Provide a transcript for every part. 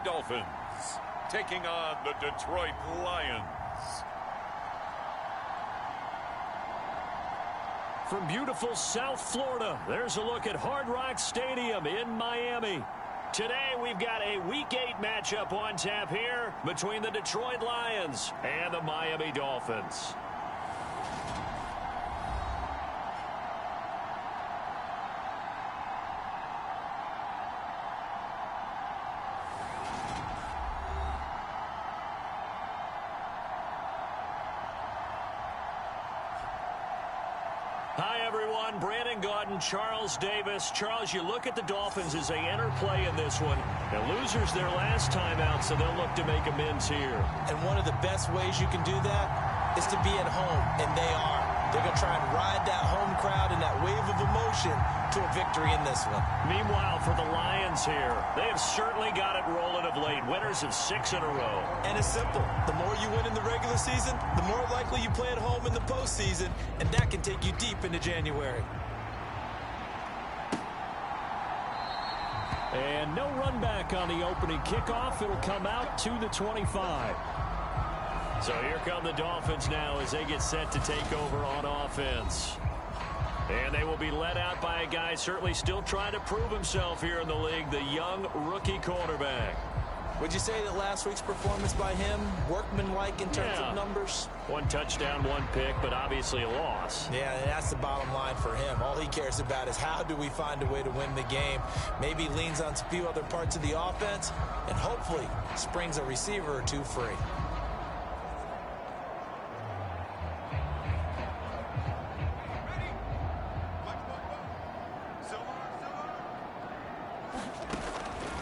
Dolphins taking on the Detroit Lions. From beautiful South Florida, there's a look at Hard Rock Stadium in Miami. Today, we've got a Week 8 matchup on tap here between the Detroit Lions and the Miami Dolphins. Hi, everyone. Brandon Gaudin, Charles Davis. Charles, you look at the Dolphins as they enter play in this one. The losers their last time out, so they'll look to make amends here. And one of the best ways you can do that is to be at home, and they are. They're going to try and ride that home crowd and that wave of emotion to a victory in this one. Meanwhile, for the Lions here, they have certainly got it rolling of late. Winners of 6 in a row. And it's simple. The more you win in the regular season, the more likely you play at home in the postseason, and that can take you deep into January. And no run back on the opening kickoff. It'll come out to the 25. So here come the Dolphins now as they get set to take over on offense. And they will be led out by a guy certainly still trying to prove himself here in the league, the young rookie quarterback. Would you say that last week's performance by him, workmanlike in terms of numbers? 1 touchdown, 1 pick, but obviously a loss. Yeah, and that's the bottom line for him. All he cares about is how do we find a way to win the game. Maybe leans on a few other parts of the offense, and hopefully springs a receiver or two free.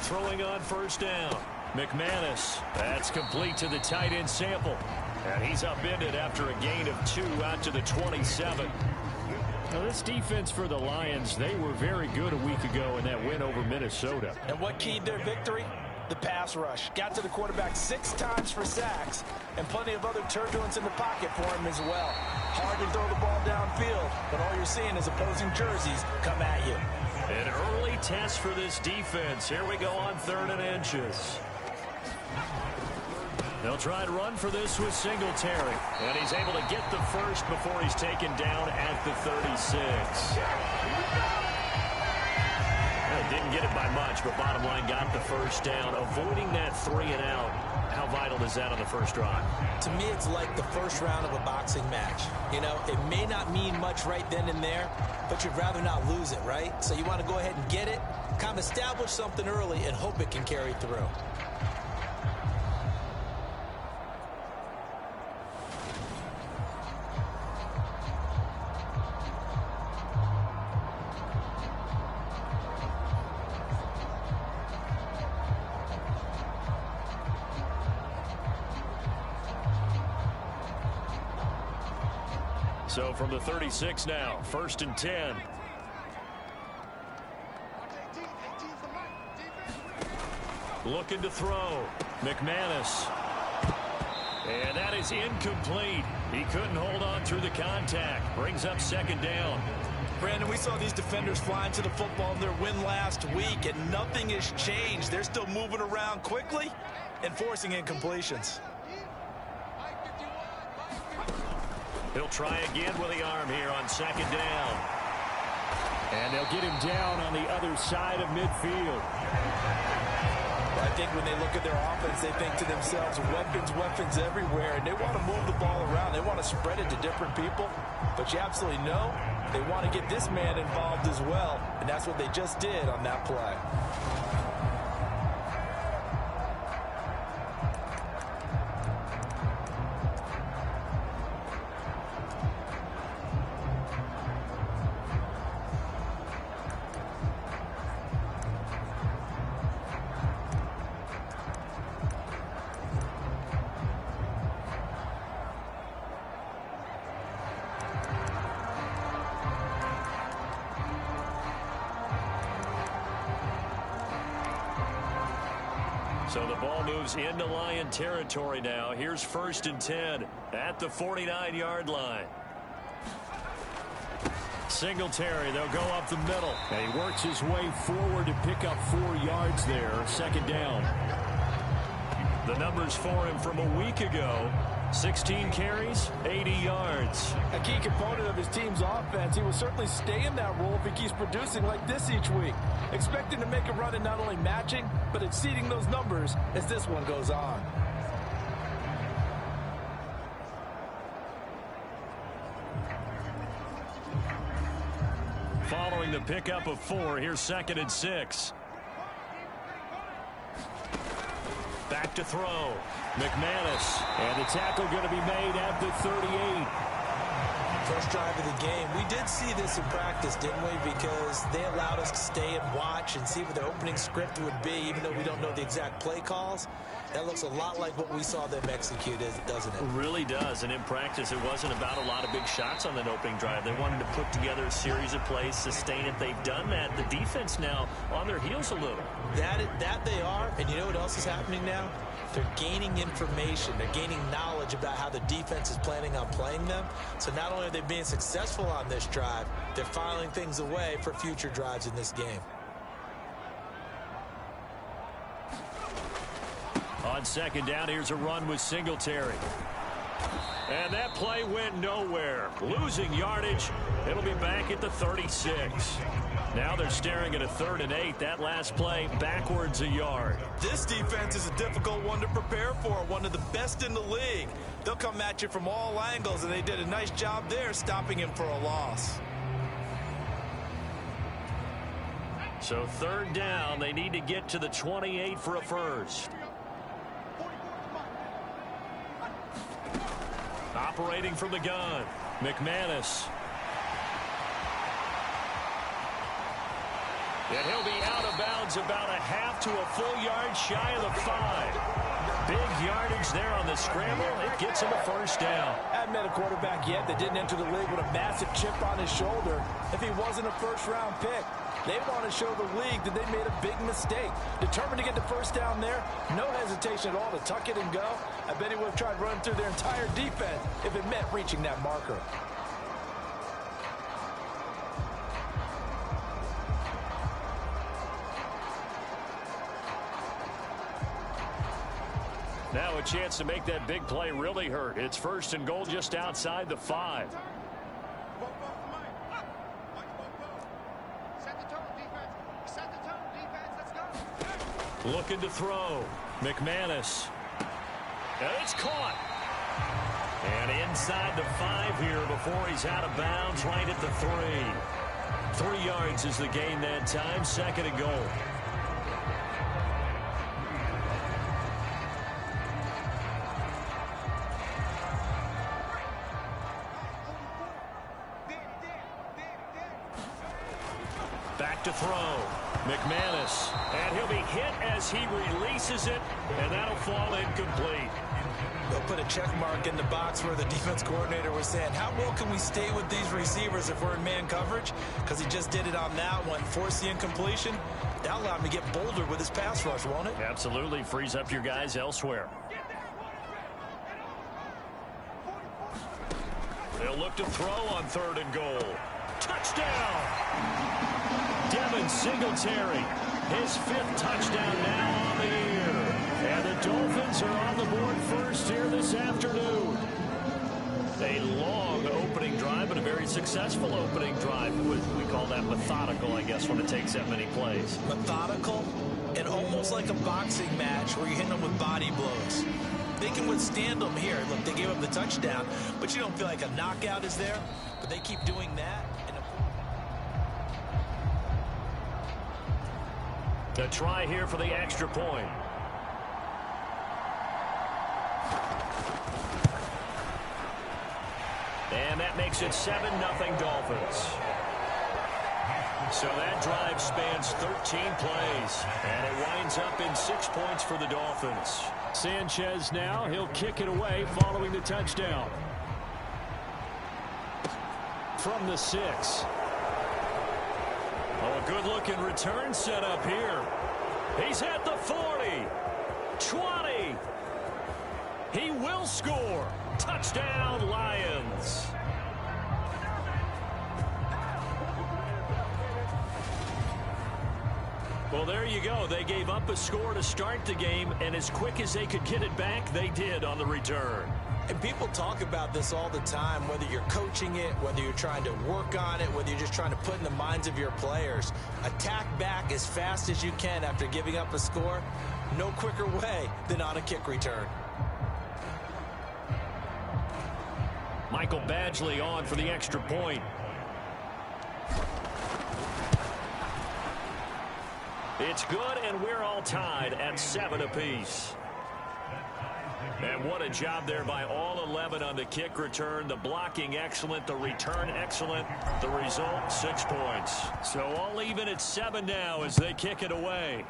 Throwing on first down. McManus. That's complete to the tight end Sample. And he's upended after a gain of 2 out to the 27. Now this defense for the Lions, they were very good a week ago in that win over Minnesota. And what keyed their victory? The pass rush. Got to the quarterback 6 times for sacks, and plenty of other turbulence in the pocket for him as well. Hard to throw the ball downfield, but all you're seeing is opposing jerseys come at you. An early test for this defense. Here we go on 3rd and inches. They'll try and run for this with Singletary. And he's able to get the first before he's taken down at the 36. Didn't get it by much, but bottom line got the first down. Avoiding that 3 and out. How vital is that on the first drive? To me, it's like the first round of a boxing match. You know, it may not mean much right then and there, but you'd rather not lose it, right? So you want to go ahead and get it, kind of establish something early, and hope it can carry through. So from the 36 now, 1st and 10. Looking to throw. McManus. And that is incomplete. He couldn't hold on through the contact. Brings up 2nd down. Brandon, we saw these defenders flying to the football in their win last week, and nothing has changed. They're still moving around quickly and forcing incompletions. He'll try again with the arm here on 2nd down. And they'll get him down on the other side of midfield. I think when they look at their offense, they think to themselves, weapons everywhere, and they want to move the ball around. They want to spread it to different people. But you absolutely know they want to get this man involved as well, and that's what they just did on that play. So the ball moves into Lion territory now. Here's 1st and 10 at the 49-yard line. Singletary, they'll go up the middle. And he works his way forward to pick up 4 yards there. 2nd down. The numbers for him from a week ago: 16 carries, 80 yards. A key component of his team's offense. He will certainly stay in that role if he keeps producing like this each week. Expect him to make a run at not only matching, but exceeding those numbers as this one goes on. Following the pickup of 4, here's 2nd and 6. Back to throw. McManus. And the tackle going to be made at the 38. First drive of the game. We did see this in practice, didn't we? Because they allowed us to stay and watch and see what their opening script would be, even though we don't know the exact play calls. That looks a lot like what we saw them execute, doesn't it? It really does. And in practice, it wasn't about a lot of big shots on that opening drive. They wanted to put together a series of plays, sustain it. They've done that. The defense now on their heels a little. That they are. And you know what else is happening now? They're gaining information. They're gaining knowledge about how the defense is planning on playing them. So not only are they being successful on this drive, they're filing things away for future drives in this game. On 2nd down, here's a run with Singletary. And that play went nowhere. Losing yardage. It'll be back at the 36. Now they're staring at a 3rd and 8. That last play backwards a yard. This defense is a difficult one to prepare for. One of the best in the league. They'll come at you from all angles, and they did a nice job there stopping him for a loss. So 3rd down, they need to get to the 28 for a first. Operating from the gun, McManus. And he'll be out of bounds about a half to a full yard shy of the 5. Big yardage there on the scramble. It gets him a first down. Hadn't met a quarterback yet that didn't enter the league with a massive chip on his shoulder if he wasn't a first-round pick. They want to show the league that they made a big mistake. Determined to get the first down there. No hesitation at all to tuck it and go. I bet he would have tried running through their entire defense if it meant reaching that marker. Now a chance to make that big play really hurt. It's 1st and goal just outside the 5. Looking to throw. McManus. And it's caught. And inside the 5 here before he's out of bounds, right at the 3. 3 yards is the gain that time. 2nd and goal. Back to throw. McManus. And he'll be hit as he releases it, and that'll fall incomplete. They'll put a check mark in the box where the defense coordinator was saying, how well can we stay with these receivers if we're in man coverage? Because he just did it on that one, forced the incompletion. That'll allow him to get bolder with his pass rush, won't it? Absolutely. Frees up your guys elsewhere. They'll look to throw on 3rd and goal. Touchdown! Devin Singletary, his 5th touchdown now on the year. And the Dolphins are on the board first here this afternoon. A long opening drive and a very successful opening drive. We call that methodical, I guess, when it takes that many plays. Methodical and almost like a boxing match where you're hitting them with body blows. They can withstand them here. Look, they gave up the touchdown, but you don't feel like a knockout is there. But they keep doing that. A try here for the extra point. And that makes it 7-0 Dolphins. So that drive spans 13 plays. And it winds up in 6 points for the Dolphins. Sanchez now, he'll kick it away following the touchdown. From the 6. Oh, a good-looking return set up here. He's at the 40. 20. He will score. Touchdown, Lions. Well, there you go. They gave up a score to start the game, and as quick as they could get it back, they did on the return. And people talk about this all the time, whether you're coaching it, whether you're trying to work on it, whether you're just trying to put in the minds of your players. Attack back as fast as you can after giving up a score. No quicker way than on a kick return. Michael Badgley on for the extra point. It's good, and we're all tied at 7 apiece. And what a job there by all 11 on the kick return. The blocking excellent, the return excellent. The result, 6 points. So all even at 7 now as they kick it away.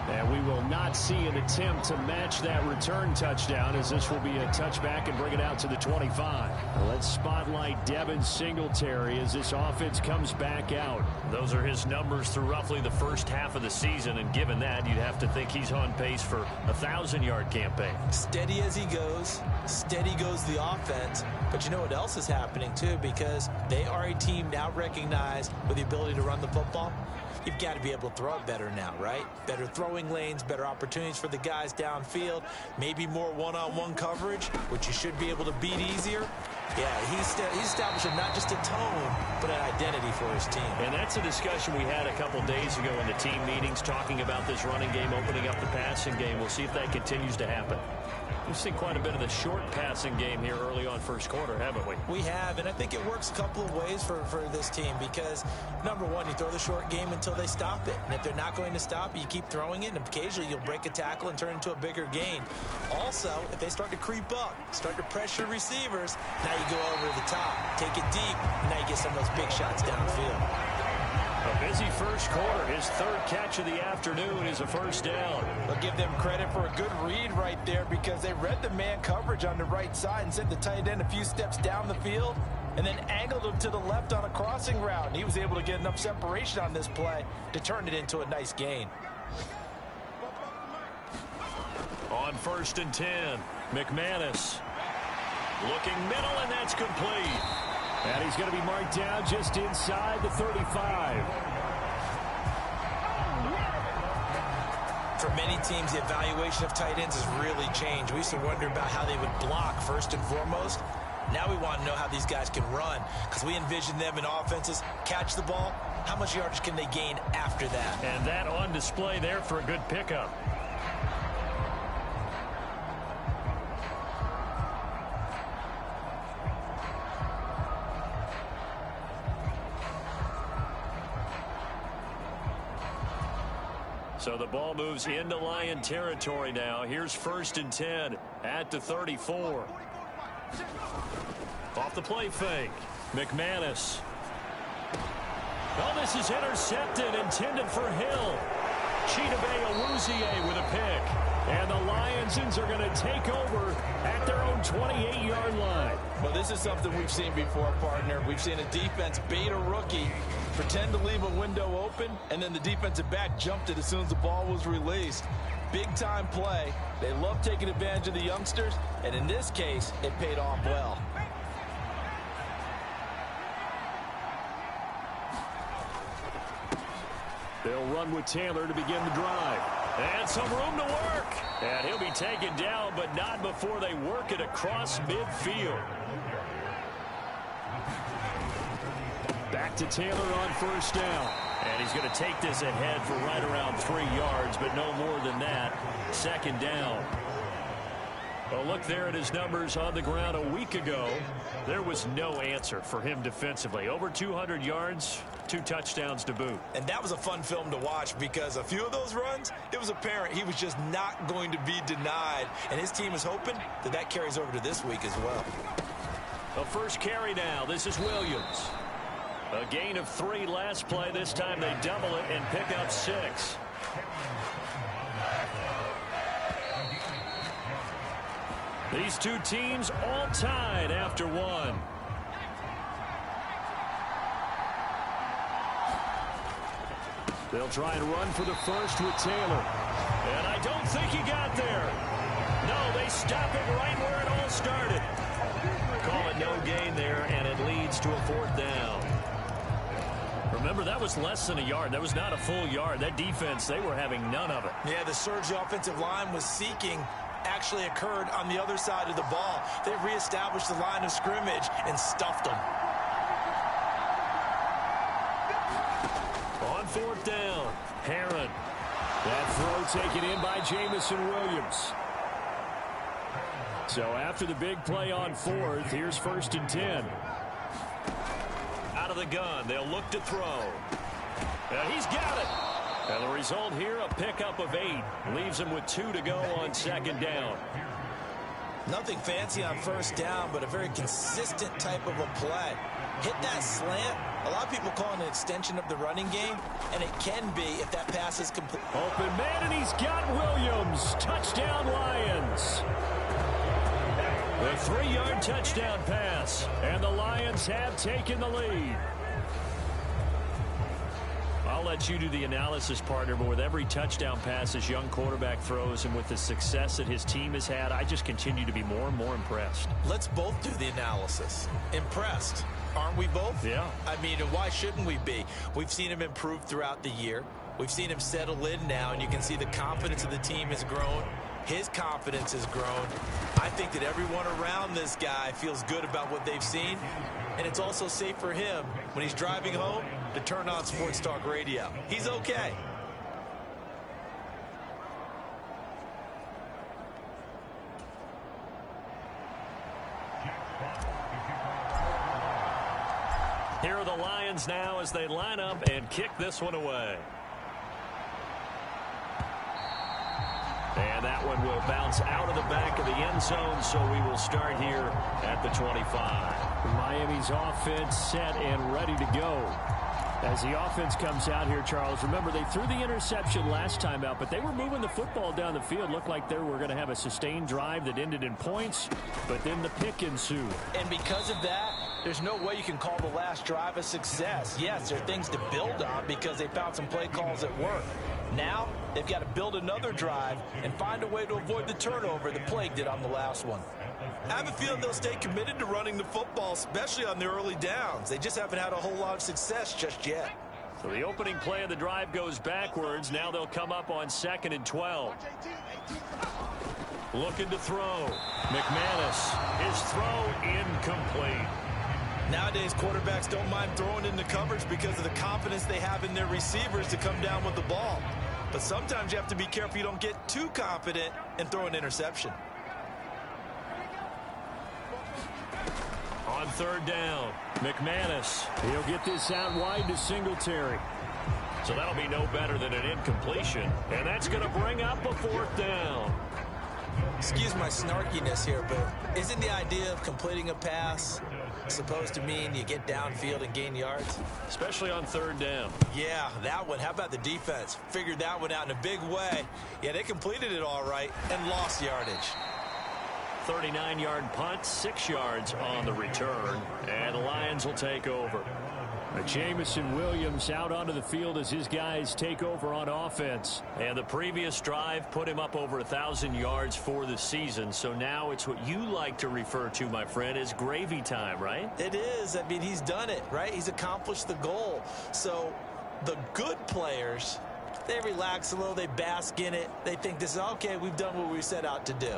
And we will not see an attempt to match that return touchdown, as this will be a touchback and bring it out to the 25. Let's spotlight Devin Singletary as this offense comes back out. Those are his numbers through roughly the first half of the season, and given that, you'd have to think he's on pace for a 1,000-yard campaign. Steady as he goes, steady goes the offense. But you know what else is happening, too, because they are a team now recognized with the ability to run the football. You've got to be able to throw it better now, right? Better throwing lanes, better opportunities for the guys downfield, maybe more one-on-one coverage, which you should be able to beat easier. Yeah, he's establishing not just a tone, but an identity for his team. And that's a discussion we had a couple days ago in the team meetings, talking about this running game, opening up the passing game. We'll see if that continues to happen. We've seen quite a bit of the short passing game here early on first quarter, haven't we? We have, and I think it works a couple of ways for this team because, number one, you throw the short game until they stop it. And if they're not going to stop it, you keep throwing it, and occasionally you'll break a tackle and turn it into a bigger gain. Also, if they start to creep up, start to pressure receivers, now you go over the top, take it deep, and now you get some of those big shots downfield. A busy first quarter. His third catch of the afternoon is a first down. I'll give them credit for a good read right there because they read the man coverage on the right side and sent the tight end a few steps down the field and then angled him to the left on a crossing route. And he was able to get enough separation on this play to turn it into a nice gain. On 1st and 10, McManus looking middle, and that's complete. And he's going to be marked down just inside the 35. For many teams, the evaluation of tight ends has really changed. We used to wonder about how they would block first and foremost. Now we want to know how these guys can run because we envision them in offenses catch the ball. How much yardage can they gain after that? And that on display there for a good pickup. So the ball moves into Lion territory now. Here's 1st and 10 at the 34. Off the play fake. McManus. Oh, this is intercepted, intended for Hill. Chidobe Awuzie with a pick. And the Lions are going to take over at their own 28-yard line. Well, this is something we've seen before, partner. We've seen a defense bait a rookie, pretend to leave a window open, and then the defensive back jumped it as soon as the ball was released. Big-time play. They love taking advantage of the youngsters, and in this case, it paid off well. They'll run with Taylor to begin the drive. And some room to work. And he'll be taken down, but not before they work it across midfield. Back to Taylor on 1st down. And he's going to take this ahead for right around 3 yards, but no more than that. 2nd down. Well, look there at his numbers on the ground a week ago. There was no answer for him defensively. Over 200 yards, 2 touchdowns to boot. And that was a fun film to watch because a few of those runs, it was apparent he was just not going to be denied. And his team is hoping that that carries over to this week as well. A first carry now. This is Williams. A gain of 3 last play. This time they double it and pick up 6. These two teams all tied after 1. They'll try and run for the first with Taylor. And I don't think he got there. No, they stop it right where it all started. Call it no gain there, and it leads to a 4th down. Remember, that was less than a yard. That was not a full yard. That defense, they were having none of it. Yeah, the surge the offensive line was seeking actually occurred on the other side of the ball. They reestablished the line of scrimmage and stuffed them. On fourth down, Herron. That throw taken in by Jamison Williams. So after the big play on fourth, here's 1st and 10. Out of the gun, they'll look to throw. And he's got it. And the result here, a pickup of 8. Leaves him with 2 to go on 2nd down. Nothing fancy on 1st down, but a very consistent type of a play. Hit that slant. A lot of people call it an extension of the running game, and it can be if that pass is complete. Open man, and he's got Williams. Touchdown, Lions. The 3-yard touchdown pass, and the Lions have taken the lead. I'll let you do the analysis, partner, but with every touchdown pass this young quarterback throws and with the success that his team has had, I just continue to be more and more impressed. Let's both do the analysis. Impressed. Aren't we both? Yeah. I mean, why shouldn't we be? We've seen him improve throughout the year. We've seen him settle in now, and you can see the confidence of the team has grown. His confidence has grown. I think that everyone around this guy feels good about what they've seen, and it's also safe for him when he's driving home to turn on Sports Talk Radio. He's okay. Here are the Lions now as they line up and kick this one away. And that one will bounce out of the back of the end zone, so we will start here at the 25. Miami's offense set and ready to go. As the offense comes out here, Charles, remember they threw the interception last time out, but they were moving the football down the field. Looked like they were going to have a sustained drive that ended in points, but then the pick ensued. And because of that, there's no way you can call the last drive a success. Yes, there are things to build on because they found some play calls that work. Now, they've got to build another drive and find a way to avoid the turnover the Plague did on the last one. I have a feeling they'll stay committed to running the football, especially on the early downs. They just haven't had a whole lot of success just yet. So the opening play of the drive goes backwards. Now they'll come up on 2nd and 12. Looking to throw. McManus. His throw incomplete. Nowadays, quarterbacks don't mind throwing into coverage because of the confidence they have in their receivers to come down with the ball. But sometimes you have to be careful you don't get too confident and throw an interception. On 3rd down, McManus. He'll get this out wide to Singletary. So that'll be no better than an incompletion. And that's going to bring up a 4th down. Excuse my snarkiness here, but isn't the idea of completing a pass supposed to mean you get downfield and gain yards? Especially on 3rd down. Yeah, that one. How about the defense? Figured that one out in a big way. Yeah, they completed it all right and lost yardage. 39-yard punt, 6 yards on the return, and the Lions will take over. Jamison Williams out onto the field as his guys take over on offense. And the previous drive put him up over 1,000 yards for the season. So now it's what you like to refer to, my friend, as gravy time, right? It is. I mean, he's done it, right? He's accomplished the goal. So the good players, they relax a little. They bask in it. They think this is, okay, we've done what we set out to do.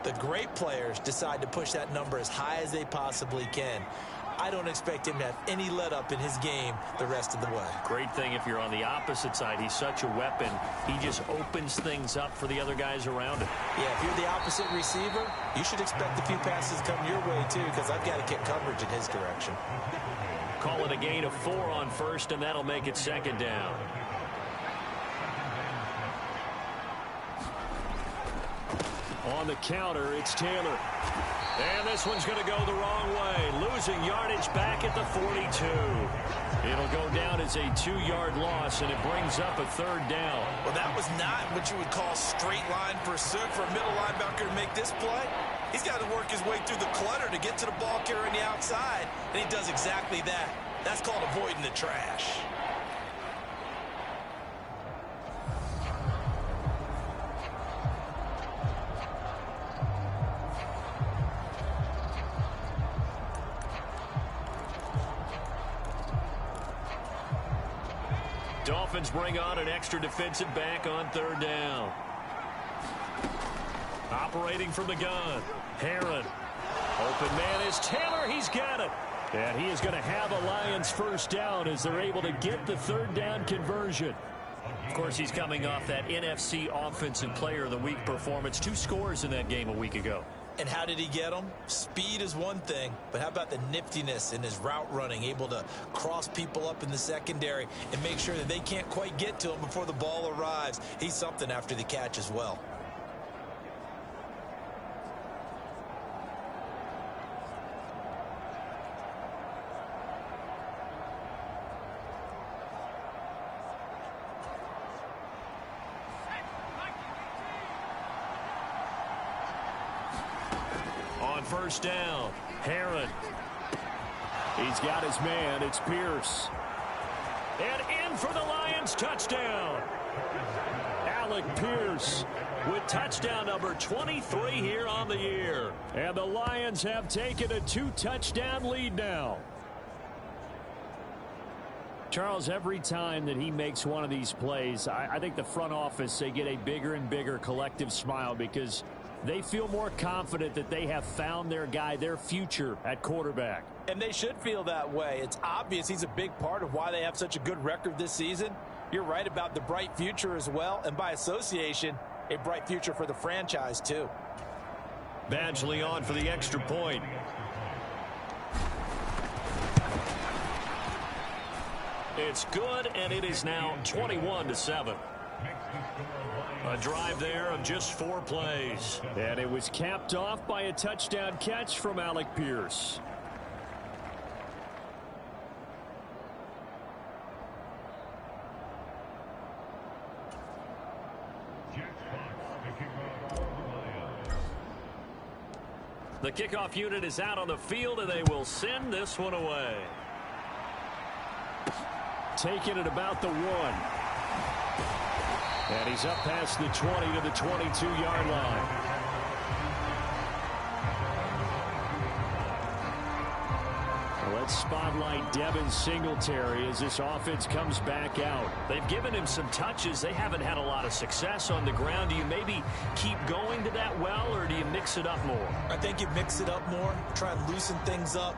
The great players decide to push that number as high as they possibly can. I don't expect him to have any let up in his game the rest of the way. Great thing if you're on the opposite side. He's such a weapon. He just opens things up for the other guys around him. Yeah, if you're the opposite receiver, you should expect a few passes come your way too, because I've got to get coverage in his direction. Call it a gain of 4 on 1st, and that'll make it 2nd down. On the counter, it's Taylor. And this one's going to go the wrong way. Losing yardage back at the 42. It'll go down as a 2-yard loss, and it brings up a 3rd down. Well, that was not what you would call straight line pursuit for a middle linebacker to make this play. He's got to work his way through the clutter to get to the ball carrier on the outside, and he does exactly that. That's called avoiding the trash. Dolphins bring on an extra defensive back on third down. Operating from the gun, Heron. Open man is Taylor. He's got it. And he is going to have a Lions first down as they're able to get the third down conversion. Of course, he's coming off that NFC Offensive Player of the Week performance. 2 scores in that game a week ago. And how did he get them? Speed is one thing, but how about the niftiness in his route running, able to cross people up in the secondary and make sure that they can't quite get to him before the ball arrives. He's something after the catch as well. First down, Heron. He's got his man. It's Pierce. And in for the Lions touchdown. Alec Pierce with touchdown number 23 here on the year. And the Lions have taken a 2-touchdown lead now. Charles, every time that he makes one of these plays, I think the front office, they get a bigger and bigger collective smile because they feel more confident that they have found their guy, their future at quarterback. And they should feel that way. It's obvious he's a big part of why they have such a good record this season. You're right about the bright future as well, and by association, a bright future for the franchise too. Badgley on for the extra point. It's good, and it is now 21-7. A drive there of just 4 plays. And it was capped off by a touchdown catch from Alec Pierce. The kickoff unit is out on the field, and they will send this one away. Taking it about the 1. And he's up past the 20 to the 22-yard line. Let's spotlight Devin Singletary as this offense comes back out. They've given him some touches. They haven't had a lot of success on the ground. Do you maybe keep going to that well, or do you mix it up more? I think you mix it up more, try and loosen things up.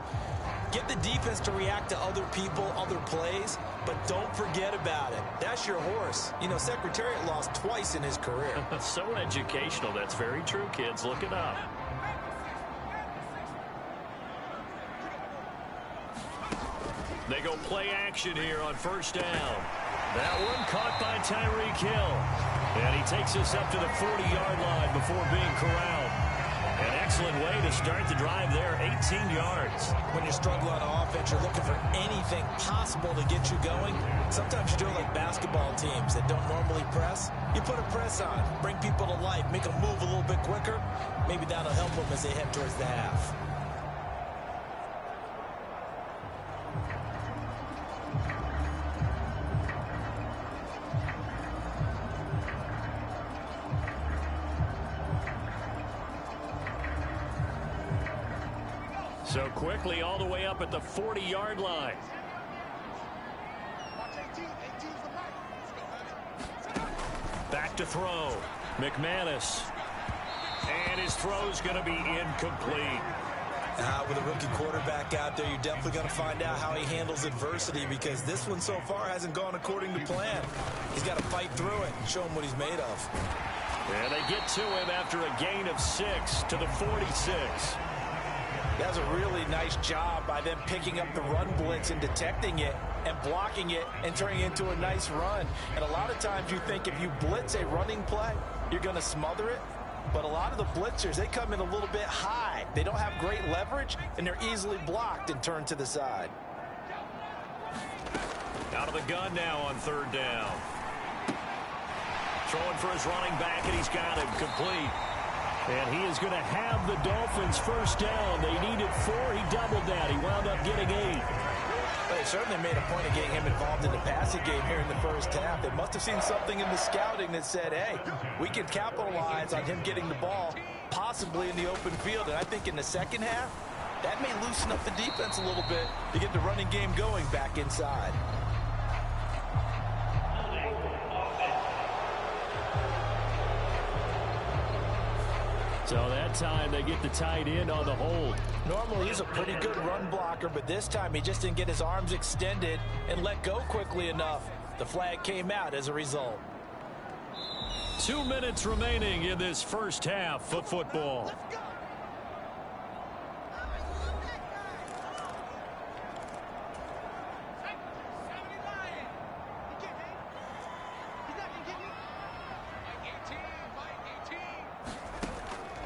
Get the defense to react to other people, other plays, but don't forget about it. That's your horse. You know, Secretariat lost twice in his career. So educational. That's very true, kids. Look it up. They go play action here on first down. That one caught by Tyreek Hill. And he takes us up to the 40-yard line before being corralled. An excellent way to start the drive there, 18 yards. When you struggle on offense, you're looking for anything possible to get you going. Sometimes you do it like basketball teams that don't normally press. You put a press on, bring people to life, make them move a little bit quicker. Maybe that'll help them as they head towards the half. So quickly all the way up at the 40-yard line. Back to throw. McManus. And his throw's going to be incomplete. With a rookie quarterback out there, you're definitely going to find out how he handles adversity, because this one so far hasn't gone according to plan. He's got to fight through it and show him what he's made of. And they get to him after a gain of 6 to the 46. That's a really nice job by them picking up the run blitz and detecting it and blocking it and turning it into a nice run. And a lot of times you think if you blitz a running play, you're going to smother it. But a lot of the blitzers, they come in a little bit high. They don't have great leverage, and they're easily blocked and turned to the side. Out of the gun now on third down. Throwing for his running back, and he's got him complete. And he is going to have the Dolphins first down. They needed 4. He doubled that. He wound up getting 8. Well, they certainly made a point of getting him involved in the passing game here in the first half. They must have seen something in the scouting that said, hey, we can capitalize on him getting the ball, possibly in the open field. And I think in the second half, that may loosen up the defense a little bit to get the running game going back inside. So that time they get the tight end on the hold. Normally he's a pretty good run blocker, but this time he just didn't get his arms extended and let go quickly enough. The flag came out as a result. 2 minutes remaining in this first half of football.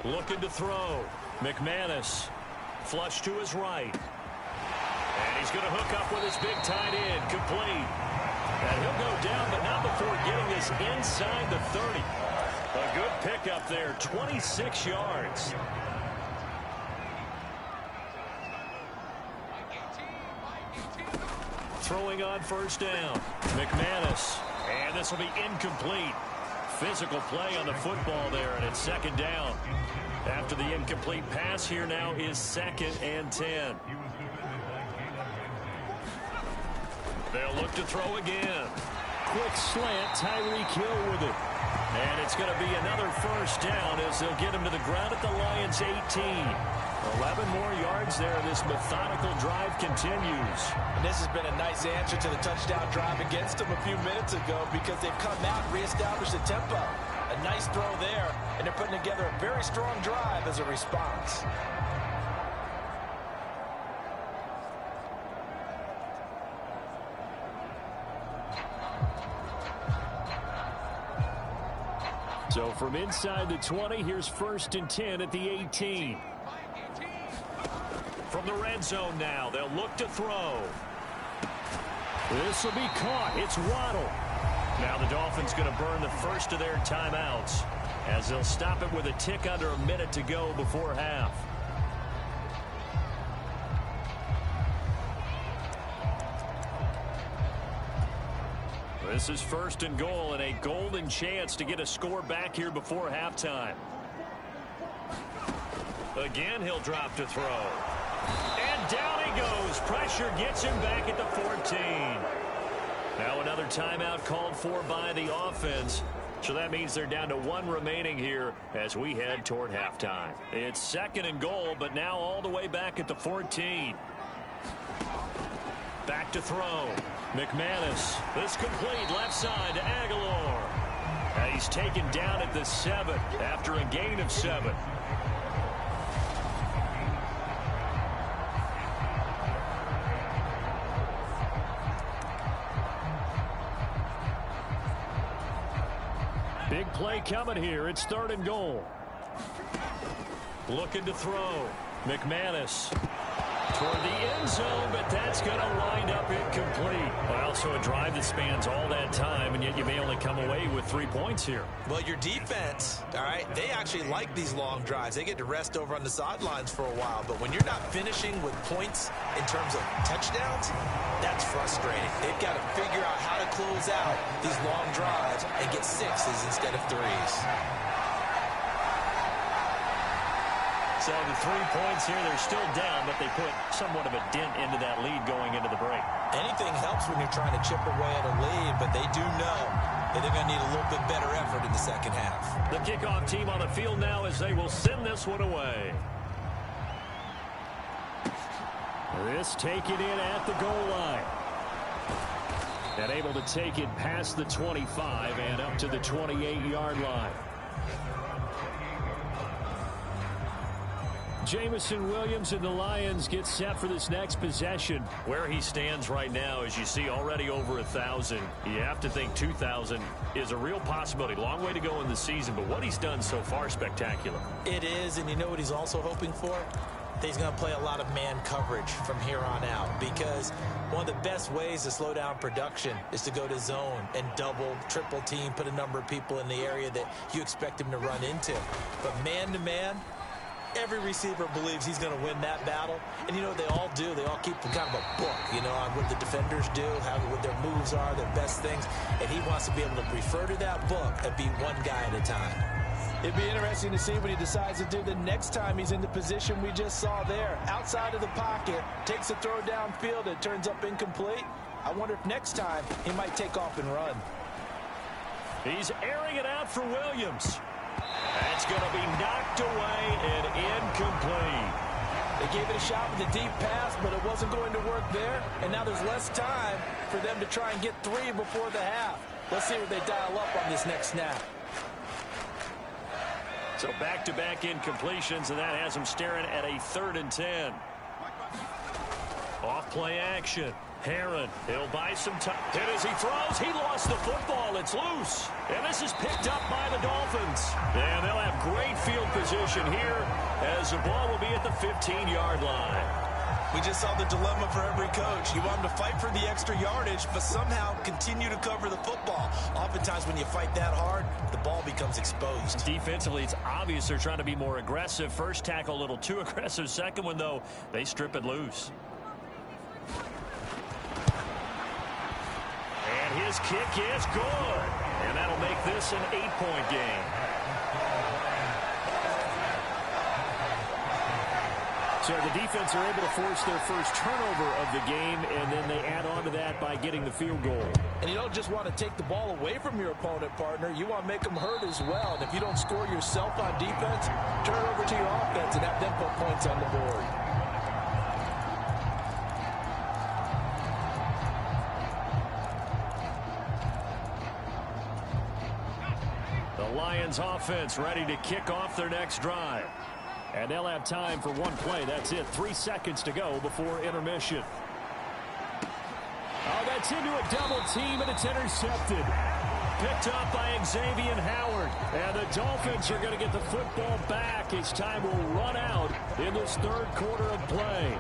Looking to throw. McManus. Flush to his right. And he's going to hook up with his big tight end. Complete. And he'll go down, but not before getting this inside the 30. A good pickup there. 26 yards. Throwing on first down. McManus. And this will be incomplete. Physical play on the football there, and it's second down. After the incomplete pass, here now is 2nd and 10. They'll look to throw again. Quick slant, Tyreek Hill with it. And it's going to be another first down as they'll get him to the ground at the Lions' 18. 11 more yards there. This methodical drive continues. And this has been a nice answer to the touchdown drive against them a few minutes ago because they've come out and reestablished the tempo. A nice throw there, and they're putting together a very strong drive as a response. So from inside the 20, here's 1st and 10 at the 18. From the red zone now, they'll look to throw. This will be caught. It's Waddle. Now the Dolphins going to burn the first of their timeouts as they'll stop it with a tick under a minute to go before half. This is 1st and goal and a golden chance to get a score back here before halftime. Again, he'll drop to throw. And down he goes. Pressure gets him back at the 14. Now another timeout called for by the offense. So that means they're down to 1 remaining here as we head toward halftime. It's 2nd and goal, but now all the way back at the 14. Back to throw. McManus. This complete left side to Aguilar. And he's taken down at the 7 after a gain of 7. Big play coming here. It's 3rd and goal. Looking to throw. McManus toward the end zone, but that's going to wind up incomplete. Well, so a drive that spans all that time, and yet you may only come away with 3 points here. Well, your defense, all right, they actually like these long drives. They get to rest over on the sidelines for a while, but when you're not finishing with points in terms of touchdowns, that's frustrating. They've got to figure out how to close out these long drives and get 6s instead of 3s. So the 3 points here, they're still down, but they put somewhat of a dent into that lead going into the break. Anything helps when you're trying to chip away at a lead, but they do know that they're going to need a little bit better effort in the second half. The kickoff team on the field now as they will send this one away. This taken in at the goal line. And able to take it past the 25 and up to the 28-yard line. Jameson Williams and the Lions get set for this next possession. Where he stands right now, as you see, already over 1,000. You have to think 2,000 is a real possibility. Long way to go in the season, but what he's done so far, spectacular. It is, and you know what he's also hoping for? That he's going to play a lot of man coverage from here on out, because one of the best ways to slow down production is to go to zone and double, triple team, put a number of people in the area that you expect him to run into. But man-to-man, every receiver believes he's going to win that battle. And you know what they all do? They all keep kind of a book, you know, on what the defenders do, what their moves are, their best things. And he wants to be able to refer to that book and be one guy at a time. It'd be interesting to see what he decides to do the next time he's in the position we just saw there. Outside of the pocket, takes a throw downfield, it turns up incomplete. I wonder if next time he might take off and run. He's airing it out for Williams. That's going to be knocked away and incomplete. They gave it a shot with a deep pass, but it wasn't going to work there. And now there's less time for them to try and get 3 before the half. Let's see what they dial up on this next snap. So back-to-back incompletions, and that has them staring at a 3rd and 10. Off-play action. Herron, he'll buy some time. And as he throws, he lost the football. It's loose. And this is picked up by the Dolphins. And they'll have great field position here as the ball will be at the 15-yard line. We just saw the dilemma for every coach. You want them to fight for the extra yardage, but somehow continue to cover the football. Oftentimes when you fight that hard, the ball becomes exposed. Defensively, it's obvious they're trying to be more aggressive. First tackle a little too aggressive. Second one, though, they strip it loose. And his kick is good. And that'll make this an 8-point game. So the defense are able to force their first turnover of the game, and then they add on to that by getting the field goal. And you don't just want to take the ball away from your opponent, partner. You want to make them hurt as well. And if you don't score yourself on defense, turn it over to your offense and have them put points on the board. The Lions offense ready to kick off their next drive. And they'll have time for one play. That's it. 3 seconds to go before intermission. Oh, that's into a double team, and it's intercepted. Picked up by Xavier Howard. And the Dolphins are going to get the football back as time will run out in this 3rd quarter of play.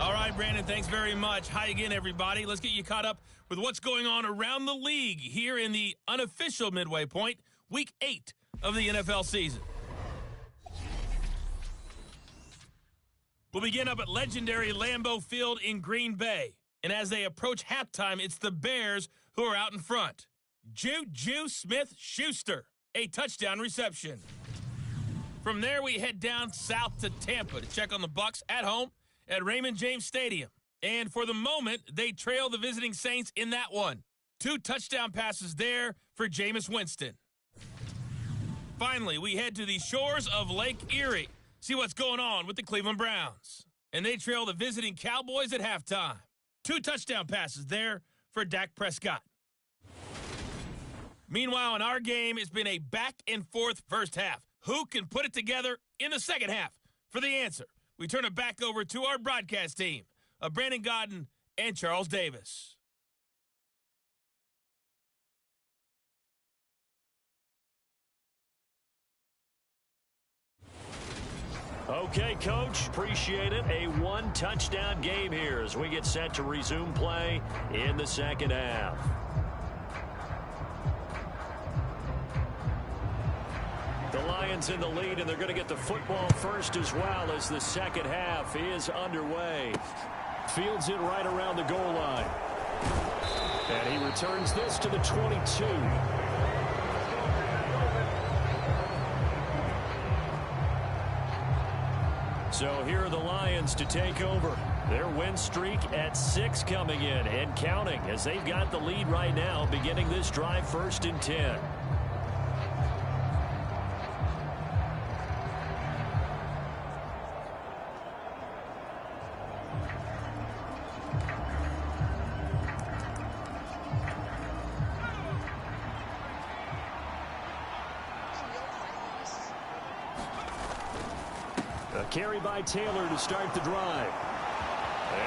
All right, Brandon, thanks very much. Hi again, everybody. Let's get you caught up with what's going on around the league here in the unofficial midway point, Week 8 of the NFL season. We'll begin up at legendary Lambeau Field in Green Bay. And as they approach halftime, it's the Bears who are out in front. Juju Smith-Schuster, a touchdown reception. From there, we head down south to Tampa to check on the Bucs at home at Raymond James Stadium. And for the moment, they trail the visiting Saints in that one. 2 touchdown passes there for Jameis Winston. Finally, we head to the shores of Lake Erie. See what's going on with the Cleveland Browns. And they trail the visiting Cowboys at halftime. 2 touchdown passes there for Dak Prescott. Meanwhile, in our game, it's been a back-and-forth first half. Who can put it together in the second half? For the answer, we turn it back over to our broadcast team of Brandon Gaudin and Charles Davis. Okay, Coach, appreciate it. A 1-touchdown game here as we get set to resume play in the second half. The Lions in the lead, and they're going to get the football first as well as the second half is underway. Fields it right around the goal line. And he returns this to the 22. So here are the Lions to take over. Their win streak at 6 coming in and counting as they've got the lead right now beginning this drive 1st and 10. A carry by Taylor to start the drive.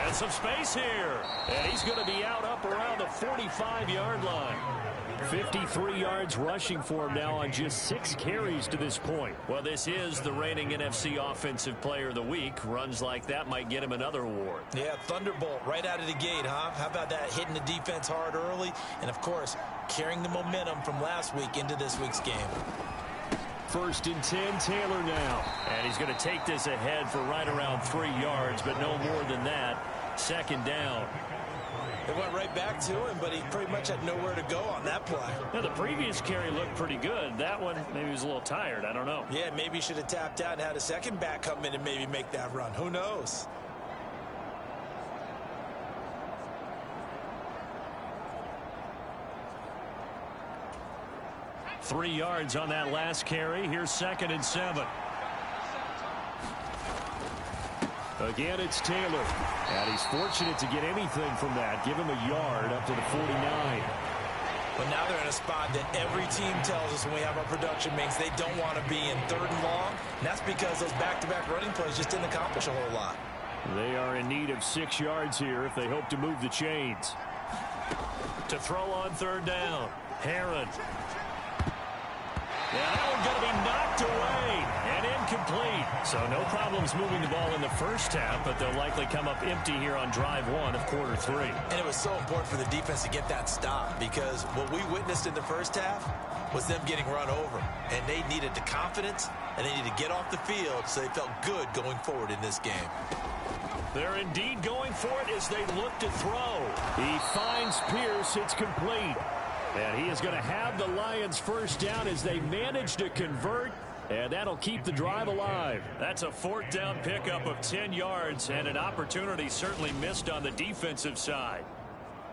And some space here. And he's going to be out up around the 45-yard line. 53 yards rushing for him now on just 6 carries to this point. Well, this is the reigning NFC Offensive Player of the Week. Runs like that might get him another award. Yeah, Thunderbolt right out of the gate, huh? How about that? Hitting the defense hard early. And, of course, carrying the momentum from last week into this week's game. 1st and 10, Taylor now. And he's going to take this ahead for right around 3 yards, but no more than that. 2nd down. It went right back to him, but he pretty much had nowhere to go on that play. Now, the previous carry looked pretty good. That one, maybe he was a little tired. I don't know. Yeah, maybe he should have tapped out and had a second back come in and maybe make that run. Who knows? 3 yards on that last carry. Here's 2nd and 7. Again, it's Taylor. And he's fortunate to get anything from that. Give him a yard up to the 49. But now they're in a spot that every team tells us when we have our production meetings they don't want to be in 3rd and long. And that's because those back-to-back running plays just didn't accomplish a whole lot. They are in need of 6 yards here if they hope to move the chains. To throw on 3rd down. Herron. Yeah, that one's going to be knocked away and incomplete. So no problems moving the ball in the first half, but they'll likely come up empty here on drive 1 of quarter 3. And it was so important for the defense to get that stop because what we witnessed in the first half was them getting run over. And they needed the confidence, and they needed to get off the field so they felt good going forward in this game. They're indeed going for it as they look to throw. He finds Pierce. It's complete. And he is going to have the Lions first down as they manage to convert. And that'll keep the drive alive. That's a 4th down pickup of 10 yards and an opportunity certainly missed on the defensive side.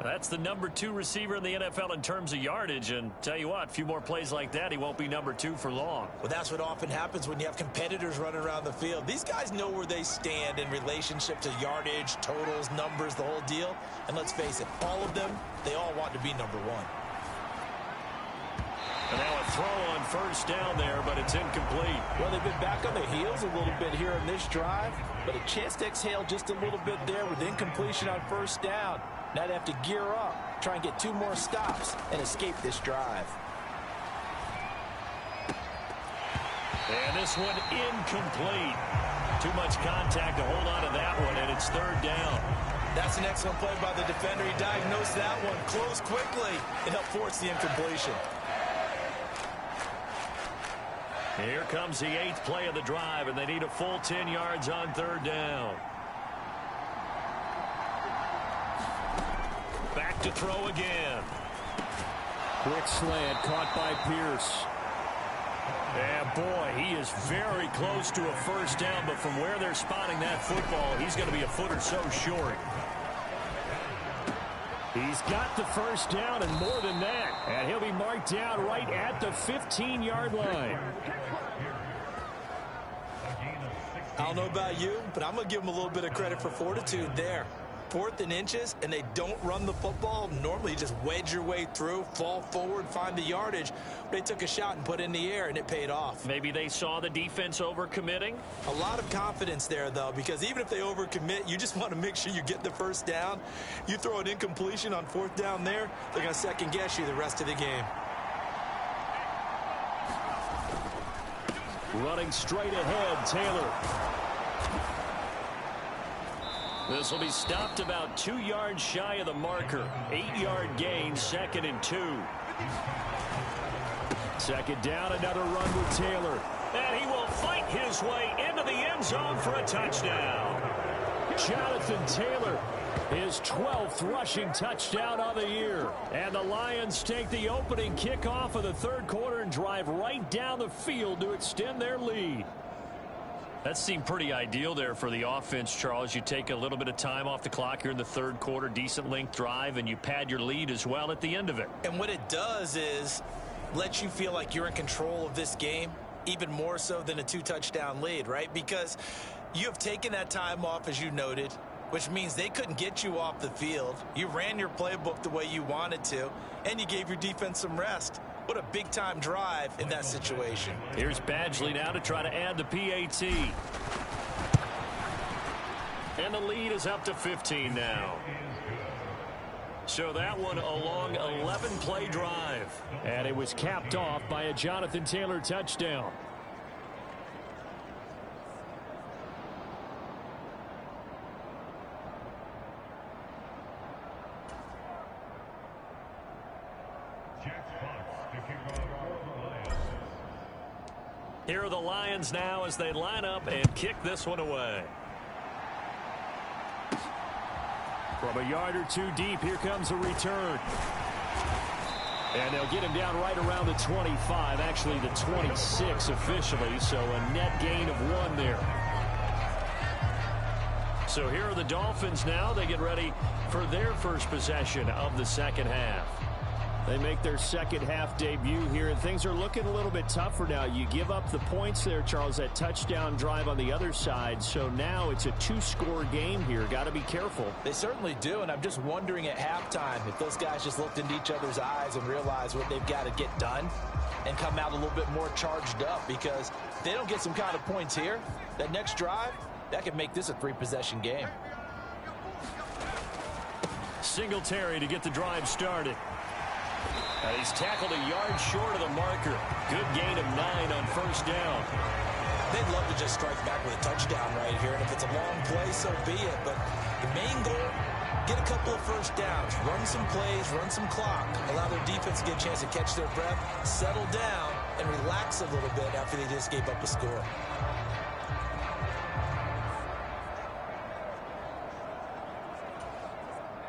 That's the number 2 receiver in the NFL in terms of yardage. And tell you what, a few more plays like that, he won't be number 2 for long. Well, that's what often happens when you have competitors running around the field. These guys know where they stand in relationship to yardage, totals, numbers, the whole deal. And let's face it, all of them, they all want to be number 1. And now a throw on 1st down there, but it's incomplete. Well, they've been back on their heels a little bit here in this drive, but a chance to exhale just a little bit there with incompletion on 1st down. Now they have to gear up, try and get 2 more stops, and escape this drive. And this one incomplete. Too much contact to hold on to that one, and it's 3rd down. That's an excellent play by the defender. He diagnosed that one, closed quickly, and helped force the incompletion. Here comes the 8th play of the drive, and they need a full 10 yards on 3rd down. Back to throw again. Quick slant caught by Pierce. Yeah, boy, he is very close to a 1st down, but from where they're spotting that football, he's going to be a foot or so short. He's got the 1st down and more than that. And he'll be marked down right at the 15-yard line. I don't know about you, but I'm going to give them a little bit of credit for fortitude there. 4th and inches, and they don't run the football. Normally, you just wedge your way through, fall forward, find the yardage. They took a shot and put it in the air, and it paid off. Maybe they saw the defense overcommitting. A lot of confidence there, though, because even if they overcommit, you just want to make sure you get the 1st down. You throw an incompletion on 4th down there, they're going to second-guess you the rest of the game. Running straight ahead, Taylor. This will be stopped about 2 yards shy of the marker. 8-yard gain, 2nd and 2. 2nd down, another run with Taylor. And he will fight his way into the end zone for a touchdown. Jonathan Taylor, his 12th rushing touchdown of the year. And the Lions take the opening kickoff of the 3rd quarter and drive right down the field to extend their lead. That seemed pretty ideal there for the offense, Charles. You take a little bit of time off the clock here in the 3rd quarter, decent length drive, and you pad your lead as well at the end of it. And what it does is let you feel like you're in control of this game, even more so than a 2-touchdown lead, right? Because you have taken that time off, as you noted, which means they couldn't get you off the field. You ran your playbook the way you wanted to, and you gave your defense some rest. What a big-time drive in that situation. Here's Badgley now to try to add the PAT. And the lead is up to 15 now. So that one a long 11-play drive. And it was capped off by a Jonathan Taylor touchdown. Here are the Lions now as they line up and kick this one away. From a yard or 2 deep, here comes a return. And they'll get him down right around the 25, actually the 26 officially, so a net gain of 1 there. So here are the Dolphins now. They get ready for their first possession of the second half. They make their second half debut here, and things are looking a little bit tougher now. You give up the points there, Charles, that touchdown drive on the other side. So now it's a two-score game here. Got to be careful. They certainly do, and I'm just wondering at halftime if those guys just looked into each other's eyes and realized what they've got to get done and come out a little bit more charged up, because if they don't get some kind of points here, that next drive, that could make this a three-possession game. Singletary to get the drive started. He's tackled a yard short of the marker. Good gain of 9 on first down. They'd love to just strike back with a touchdown right here, and if it's a long play, so be it. But the main goal, get a couple of first downs, run some plays, run some clock, allow their defense to get a chance to catch their breath, settle down, and relax a little bit after they just gave up a score.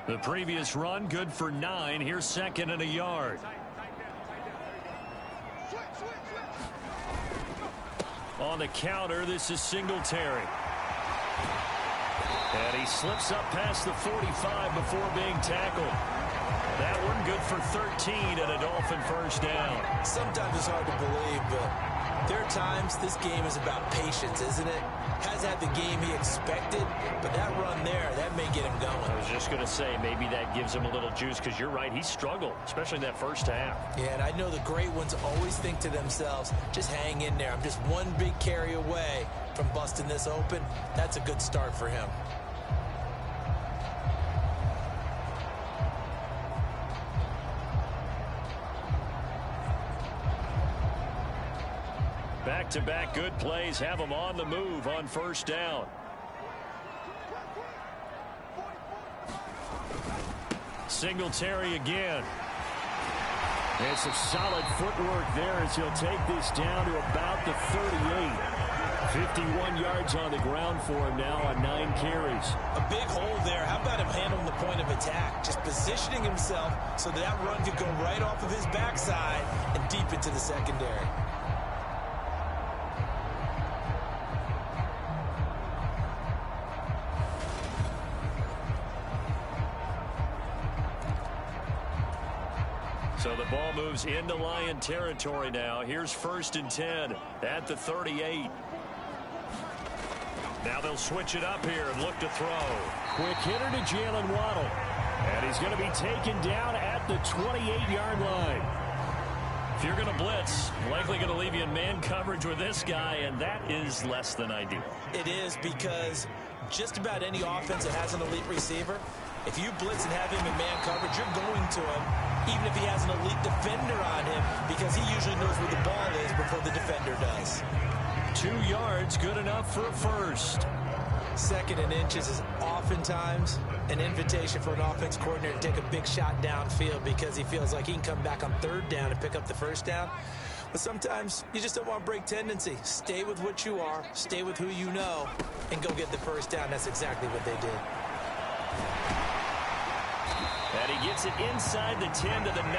The previous run, good for 9. Here's second and a yard. On the counter, this is Singletary. And he slips up past the 45 before being tackled. That one good for 13 and a Dolphin first down. Sometimes it's hard to believe, but there are times this game is about patience, isn't it? Has had the game he expected, but that run there, that may get him going. I was just going to say, maybe that gives him a little juice, because you're right, he struggled, especially in that first half. Yeah, and I know the great ones always think to themselves, just hang in there. I'm just one big carry away from busting this open. That's a good start for him. Back-to-back good plays have them on the move on first down. Singletary again. There's some solid footwork there as he'll take this down to about the 38. 51 yards on the ground for him now on 9 carries. A big hole there. How about him handling the point of attack? Just positioning himself so that run could go right off of his backside and deep into the secondary. So the ball moves into Lion territory now. Here's 1st and 10 at the 38. Now they'll switch it up here and look to throw. Quick hitter to Jalen Waddle. And he's going to be taken down at the 28-yard line. If you're going to blitz, likely going to leave you in man coverage with this guy, and that is less than ideal. It is, because just about any offense that has an elite receiver, if you blitz and have him in man coverage, you're going to him, even if he has an elite defender on him, because he usually knows where the ball is before the defender does. 2 yards, good enough for a first. 2nd and inches is oftentimes an invitation for an offense coordinator to take a big shot downfield, because he feels like he can come back on 3rd down and pick up the first down. But sometimes you just don't want to break tendency. Stay with what you are, stay with who you know, and go get the first down. That's exactly what they did. And he gets it inside the 10 to the 9.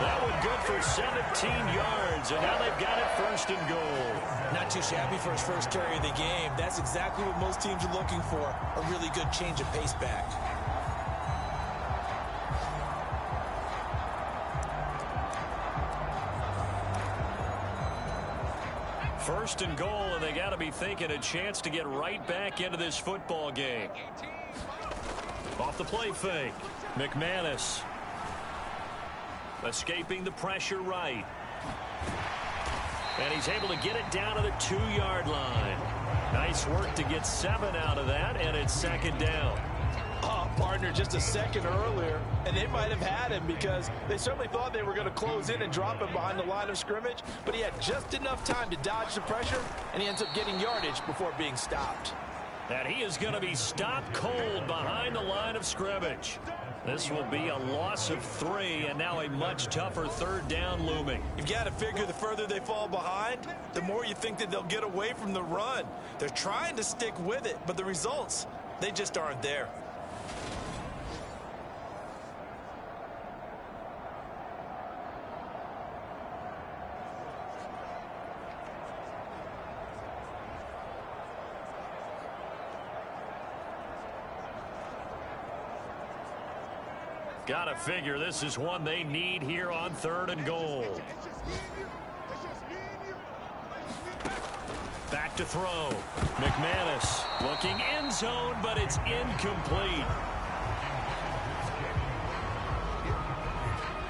That one good for 17 yards, and now they've got it 1st and goal. Not too shabby for his first carry of the game. That's exactly what most teams are looking for, a really good change of pace back. First and goal, and they got to be thinking a chance to get right back into this football game. Off the play fake, McManus. Escaping the pressure right. And he's able to get it down to the 2-yard line. Nice work to get 7 out of that, and it's 2nd down. Oh, partner, just a second earlier, and they might have had him, because they certainly thought they were going to close in and drop him behind the line of scrimmage, but he had just enough time to dodge the pressure, and he ends up getting yardage before being stopped. And he is going to be stopped cold behind the line of scrimmage. This will be a loss of 3, and now a much tougher 3rd down looming. You've got to figure the further they fall behind, the more you think that they'll get away from the run. They're trying to stick with it, but the results, they just aren't there. Gotta figure this is one they need here on 3rd and goal. Back to throw. McManus looking end zone, but it's incomplete.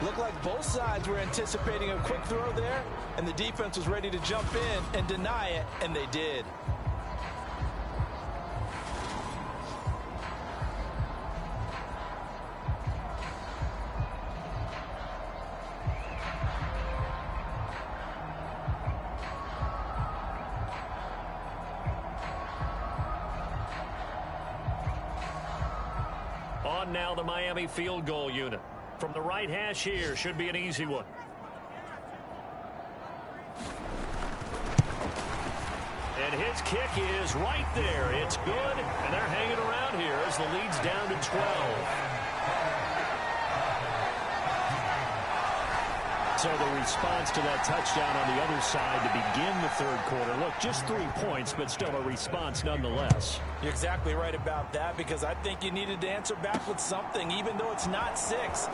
Looked like both sides were anticipating a quick throw there, and the defense was ready to jump in and deny it, and they did. On now the Miami field goal unit. From the right hash here, should be an easy one. And his kick is right there. It's good, and they're hanging around here as the lead's down to 12. So the response to that touchdown on the other side to begin the 3rd quarter. Look, just 3 points, but still a response nonetheless. You're exactly right about that, because I think you needed to answer back with something, even though it's not 6.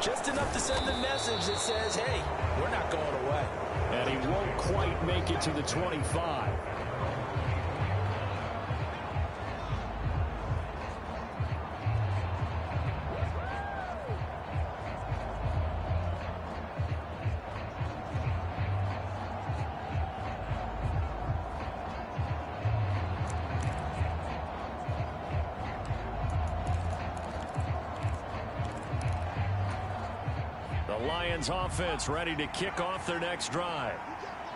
Just enough to send a message that says, hey, we're not going away. And he won't quite make it to the 25. Lions offense ready to kick off their next drive.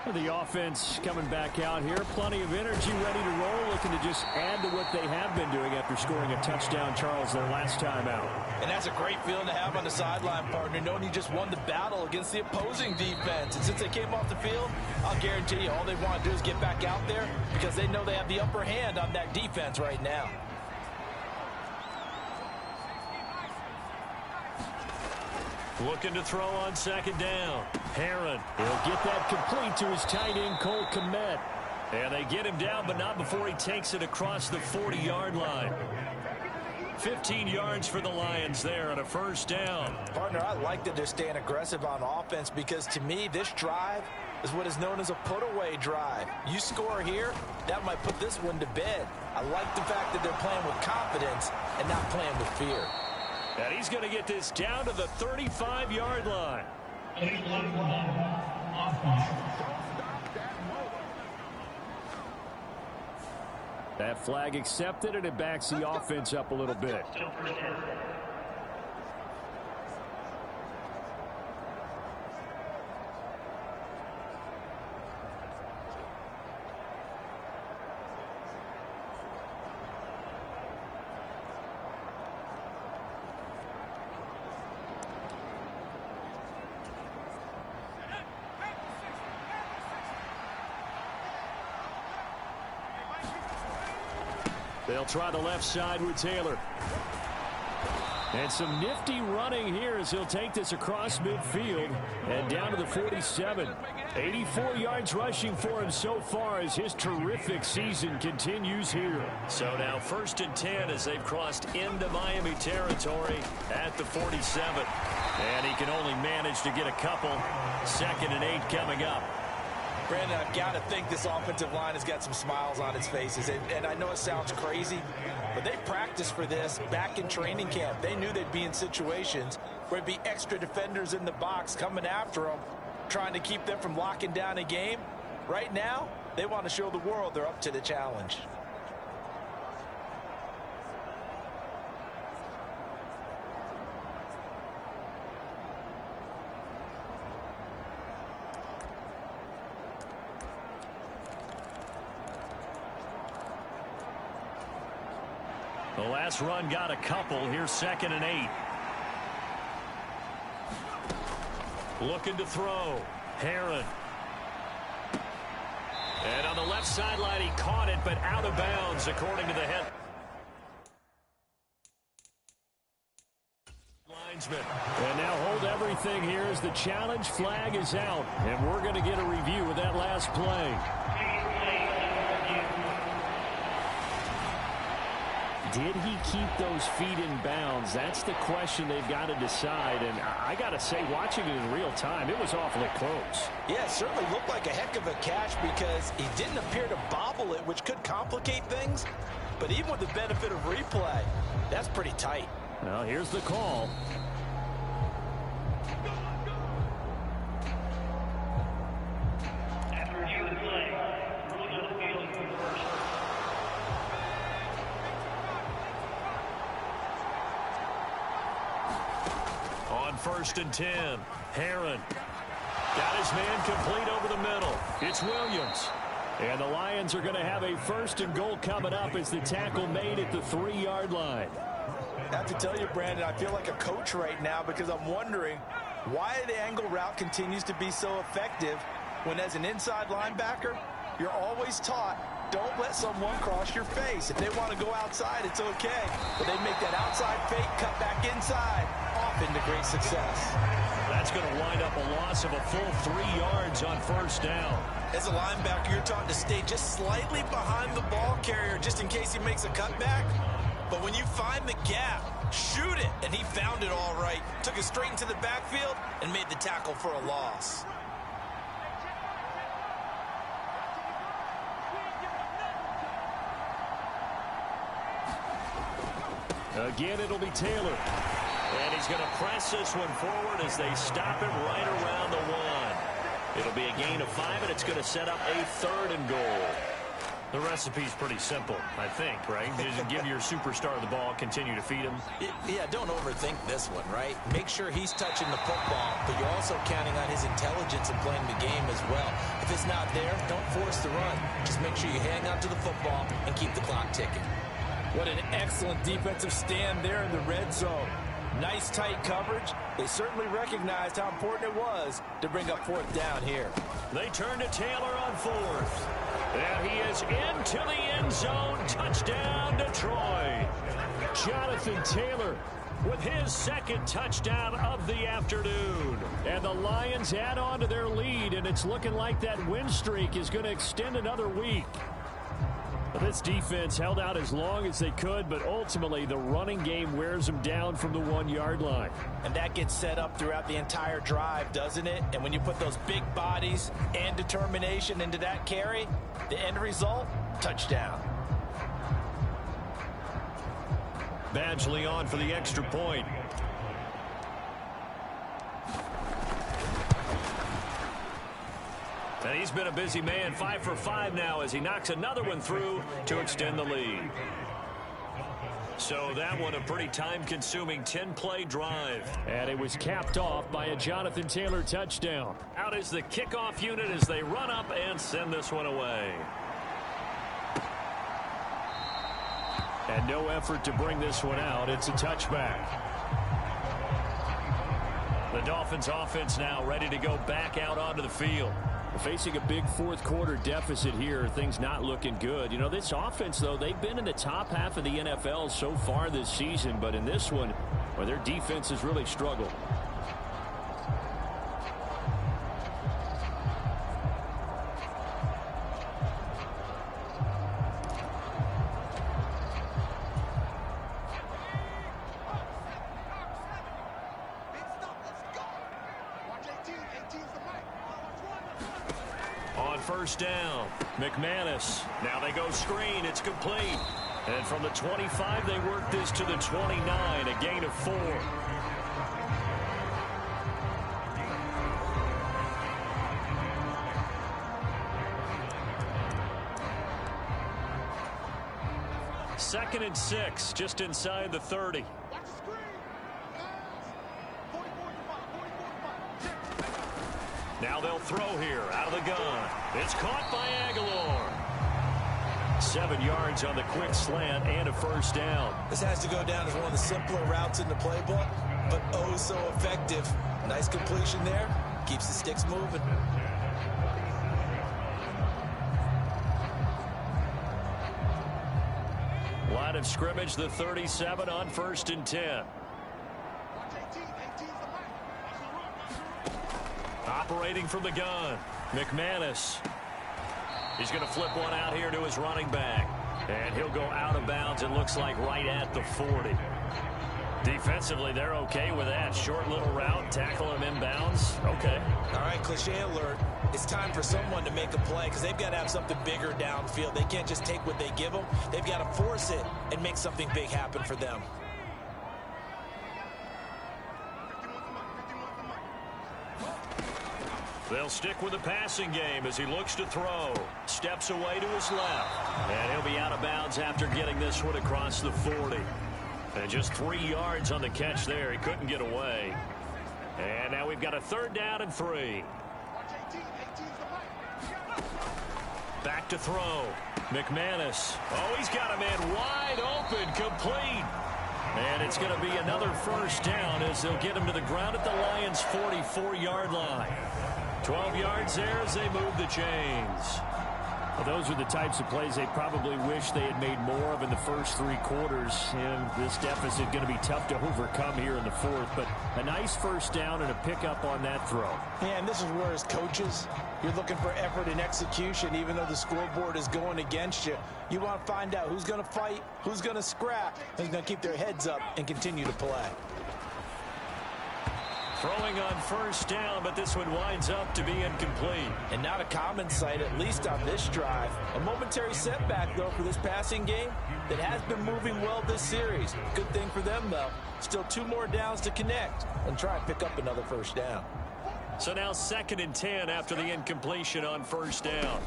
The offense coming back out here. Plenty of energy, ready to roll, looking to just add to what they have been doing after scoring a touchdown, Charles, their last time out. And that's a great feeling to have on the sideline, partner, knowing you just won the battle against the opposing defense. And since they came off the field, I'll guarantee you all they want to do is get back out there, because they know they have the upper hand on that defense right now. Looking to throw on 2nd down. Herron will get that complete to his tight end, Cole Kmet. And they get him down, but not before he takes it across the 40-yard line. 15 yards for the Lions there on a 1st down. Partner, I like that they're staying aggressive on offense, because to me, this drive is what is known as a put-away drive. You score here, that might put this one to bed. I like the fact that they're playing with confidence and not playing with fear. And he's going to get this down to the 35-yard line. That flag accepted, and it backs the offense up a little bit. They'll try the left side with Taylor. And some nifty running here as he'll take this across midfield and down to the 47. 84 yards rushing for him so far as his terrific season continues here. So now 1st and 10 as they've crossed into Miami territory at the 47. And he can only manage to get a couple. 2nd and 8 coming up. Brandon, I've got to think this offensive line has got some smiles on its faces. And I know it sounds crazy, but they practiced for this back in training camp. They knew they'd be in situations where there'd be extra defenders in the box coming after them, trying to keep them from locking down a game. Right now, they want to show the world they're up to the challenge. The last run got a couple. Here's 2nd and 8. Looking to throw. Herron. And on the left sideline, he caught it, but out of bounds, according to the head linesman. And now hold everything here as the challenge flag is out. And we're going to get a review of that last play. Did he keep those feet in bounds? That's the question they've got to decide. And I got to say, watching it in real time, it was awfully close. Yeah, it certainly looked like a heck of a catch because he didn't appear to bobble it, which could complicate things. But even with the benefit of replay, that's pretty tight. Well, here's the call. On 1st and 10, Herron got his man complete over the middle. It's Williams. And the Lions are going to have a 1st and goal coming up as the tackle made at the 3-yard line. I have to tell you, Brandon, I feel like a coach right now because I'm wondering why the angle route continues to be so effective when as an inside linebacker, you're always taught, don't let someone cross your face. If they want to go outside, it's okay. But they make that outside fake, cut back inside, off into great success. That's going to wind up a loss of a full 3 yards on 1st down. As a linebacker, you're taught to stay just slightly behind the ball carrier just in case he makes a cutback. But when you find the gap, shoot it. And he found it all right. Took it straight into the backfield and made the tackle for a loss. Again, it'll be Taylor. And he's going to press this one forward as they stop him right around the 1. It'll be a gain of 5, and it's going to set up a 3rd and goal. The recipe's pretty simple, I think, right? Just give your superstar the ball, continue to feed him. Yeah, don't overthink this one, right? Make sure he's touching the football, but you're also counting on his intelligence in playing the game as well. If it's not there, don't force the run. Just make sure you hang on to the football and keep the clock ticking. What an excellent defensive stand there in the red zone. Nice tight coverage. They certainly recognized how important it was to bring up 4th down here. They turn to Taylor on 4th. And he is into the end zone. Touchdown, Detroit. Jonathan Taylor with his 2nd touchdown of the afternoon. And the Lions add on to their lead, and it's looking like that win streak is going to extend another week. This defense held out as long as they could, but ultimately the running game wears them down from the 1-yard line. And that gets set up throughout the entire drive, doesn't it? And when you put those big bodies and determination into that carry, the end result, touchdown. Badgley on for the extra point. And he's been a busy man, 5 for 5 now as he knocks another one through to extend the lead. So that one a pretty time-consuming 10-play drive. And it was capped off by a Jonathan Taylor touchdown. Out is the kickoff unit as they run up and send this one away. And no effort to bring this one out. It's a touchback. The Dolphins offense now ready to go back out onto the field. Facing a big 4th quarter deficit here, things not looking good. You know, this offense, though, they've been in the top half of the NFL so far this season, but in this one, well, their defense has really struggled. On 1st down, McManus. Now they go screen. It's complete. And from the 25, they work this to the 29, a gain of 4. Second and 6, just inside the 30. Now they'll throw here out of the gun. It's caught by Aguilar. 7 yards on the quick slant and a 1st down. This has to go down as one of the simpler routes in the playbook, but oh so effective. Nice completion there. Keeps the sticks moving. Line of scrimmage, the 37 on 1st and 10. Operating from the gun, McManus. He's going to flip one out here to his running back. And he'll go out of bounds, it looks like, right at the 40. Defensively, they're okay with that. Short little route, tackle him inbounds. Okay. All right, cliche alert. It's time for someone to make a play because they've got to have something bigger downfield. They can't just take what they give them. They've got to force it and make something big happen for them. They'll stick with the passing game as he looks to throw. Steps away to his left. And he'll be out of bounds after getting this one across the 40. And just 3 yards on the catch there. He couldn't get away. And now we've got a 3rd down and 3. Back to throw. McManus. Oh, he's got a man wide open, complete. And it's going to be another 1st down as they'll get him to the ground at the Lions' 44-yard line. 12 yards there as they move the chains. Well, those are the types of plays they probably wish they had made more of in the first 3 quarters. And this deficit going to be tough to overcome here in the 4th. But a nice 1st down and a pickup on that throw. Yeah, and this is where, as coaches, you're looking for effort and execution. Even though the scoreboard is going against you, you want to find out who's going to fight, who's going to scrap, who's going to keep their heads up and continue to play. Throwing on 1st down, but this one winds up to be incomplete. And not a common sight, at least on this drive. A momentary setback, though, for this passing game that has been moving well this series. Good thing for them, though. Still 2 more downs to connect and try and pick up another 1st down. So now 2nd and 10 after the incompletion on 1st down.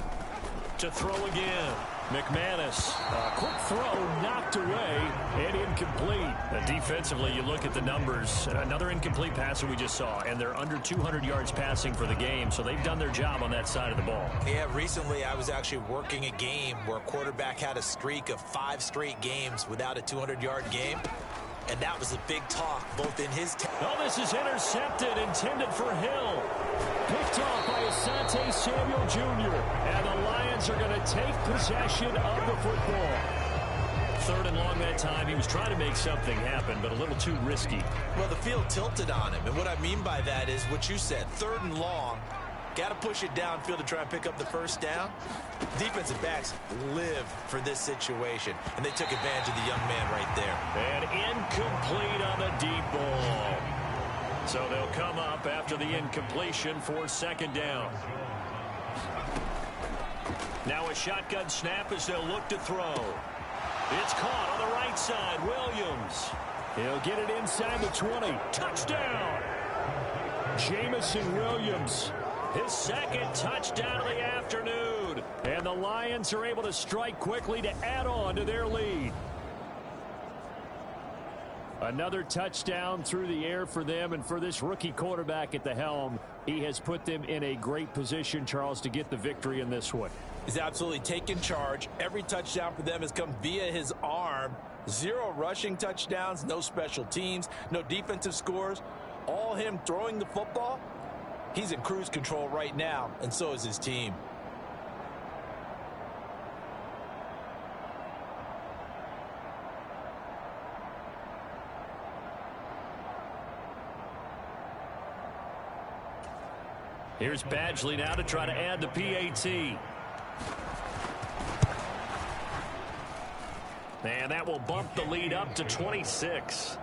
To throw again. McManus. A quick throw knocked away and incomplete. Defensively, you look at the numbers. Another incomplete pass that we just saw, and they're under 200 yards passing for the game, so they've done their job on that side of the ball. Yeah, recently I was actually working a game where a quarterback had a streak of 5 straight games without a 200-yard game. And that was a big talk, both in his... Oh, this is intercepted, intended for Hill. Picked off by Asante Samuel Jr. And the Lions are going to take possession of the football. 3rd and long that time. He was trying to make something happen, but a little too risky. Well, the field tilted on him. And what I mean by that is what you said. 3rd and long. Got to push it downfield to try and pick up the 1st down. Defensive backs live for this situation, and they took advantage of the young man right there. And incomplete on the deep ball. So they'll come up after the incompletion for 2nd down. Now a shotgun snap as they'll look to throw. It's caught on the right side. Williams. He'll get it inside the 20. Touchdown! Jamison Williams. His 2nd touchdown of the afternoon. And the Lions are able to strike quickly to add on to their lead. Another touchdown through the air for them, and for this rookie quarterback at the helm, he has put them in a great position, Charles, to get the victory in this one. He's absolutely taken charge. Every touchdown for them has come via his arm. 0 rushing touchdowns, no special teams, no defensive scores. All him throwing the football. He's in cruise control right now, and so is his team. Here's Badgley now to try to add the PAT. And that will bump the lead up to 26.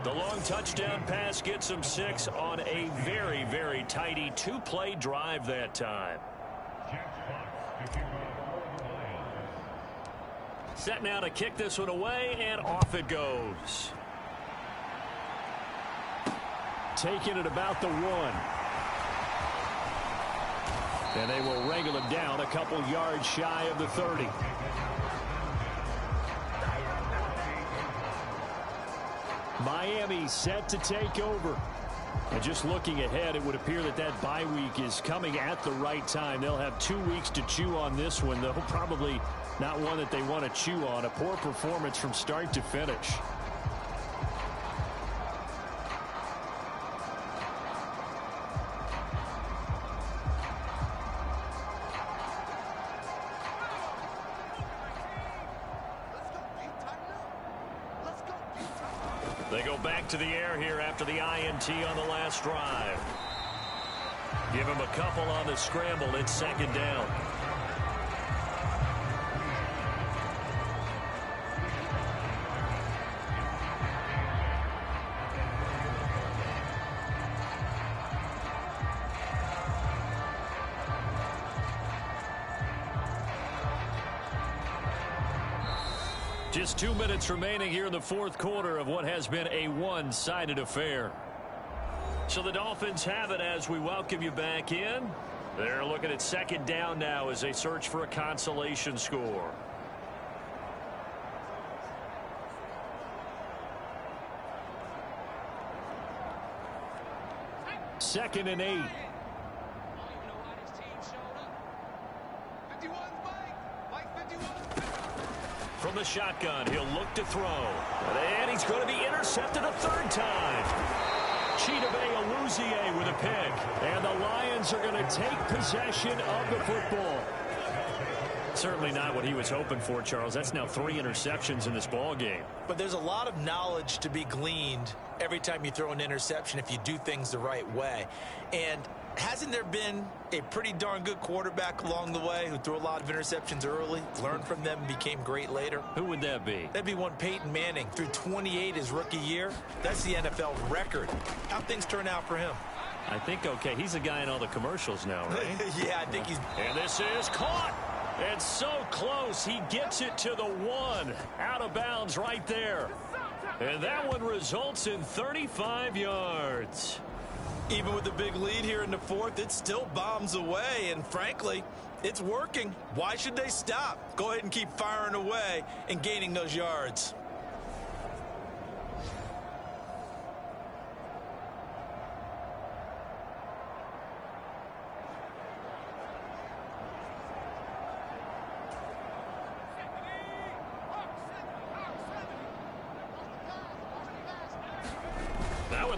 The long touchdown pass gets him 6 on a very, very tidy 2-play drive that time. Set now to kick this one away, and off it goes. Taking it about the 1. And they will wrangle him down a couple yards shy of the 30. Miami set to take over. And just looking ahead, it would appear that that bye week is coming at the right time. They'll have 2 weeks to chew on this one, though probably not one that they want to chew on. A poor performance from start to finish. They go back to the air here after the INT on the last drive. Give him a couple on the scramble. It's 2nd down. Just 2 minutes remaining here in the fourth quarter of what has been a one-sided affair. So the Dolphins have it as we welcome you back in. They're looking at second down now as they search for a consolation score. Second and 8. From the shotgun, he'll look to throw. And he's going to be intercepted a third time. Chidobe Awuzie with a pick. And the Lions are going to take possession of the football. Certainly not what he was hoping for, Charles. That's now 3 interceptions in this ball game. But there's a lot of knowledge to be gleaned every time you throw an interception if you do things the right way. And hasn't there been a pretty darn good quarterback along the way who threw a lot of interceptions early, learned from them, and became great later? Who would that be? That'd be one Peyton Manning. Threw 28 his rookie year. That's the NFL record. How'd things turn out for him? I think, okay, he's a guy in all the commercials now, right? Yeah, I think he's... And this is caught. And so close, he gets it to the 1. Out of bounds right there. And that one results in 35 yards. Even with the big lead here in the fourth, it still bombs away. And frankly, it's working. Why should they stop? Go ahead and keep firing away and gaining those yards.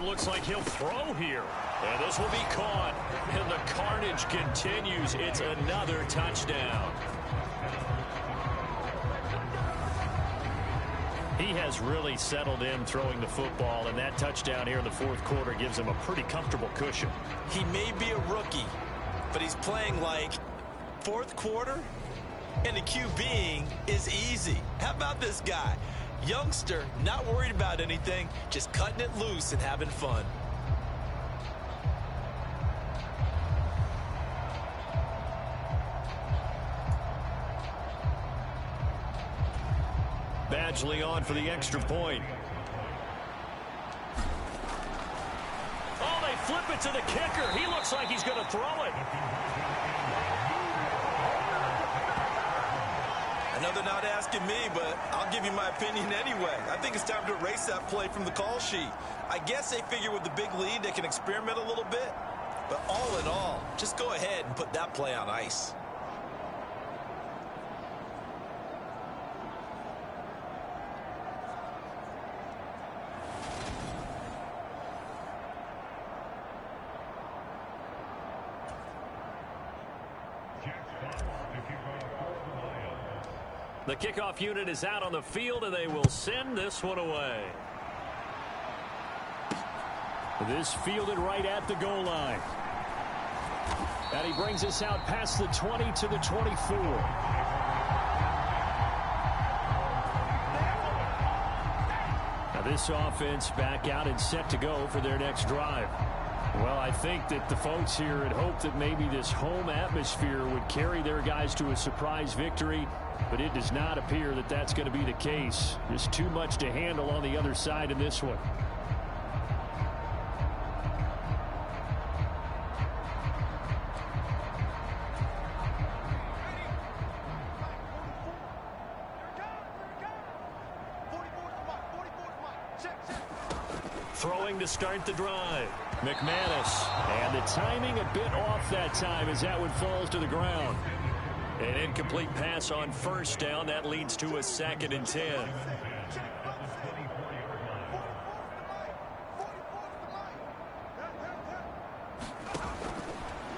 Looks like he'll throw here. And this will be caught. And the carnage continues. It's another touchdown. He has really settled in throwing the football, and that touchdown here in the fourth quarter gives him a pretty comfortable cushion. He may be a rookie, but he's playing like fourth quarter, and the QBing is easy. How about this guy? Youngster, not worried about anything, just cutting it loose and having fun. Badgley on for the extra point. Oh, they flip it to the kicker. He looks like he's going to throw it. I know they're not asking me, but I'll give you my opinion anyway. I think it's time to erase that play from the call sheet. I guess they figure with the big lead they can experiment a little bit. But all in all, just go ahead and put that play on ice. The kickoff unit is out on the field, and they will send this one away. This fielded right at the goal line. And he brings us out past the 20 to the 24. Now this offense back out and set to go for their next drive. Well, I think that the folks here had hoped that maybe this home atmosphere would carry their guys to a surprise victory, but it does not appear that that's going to be the case. Just too much to handle on the other side in this one. Throwing to start the drive. McManus. And the timing a bit off that time as that one falls to the ground. An incomplete pass on first down. That leads to a 2nd and 10.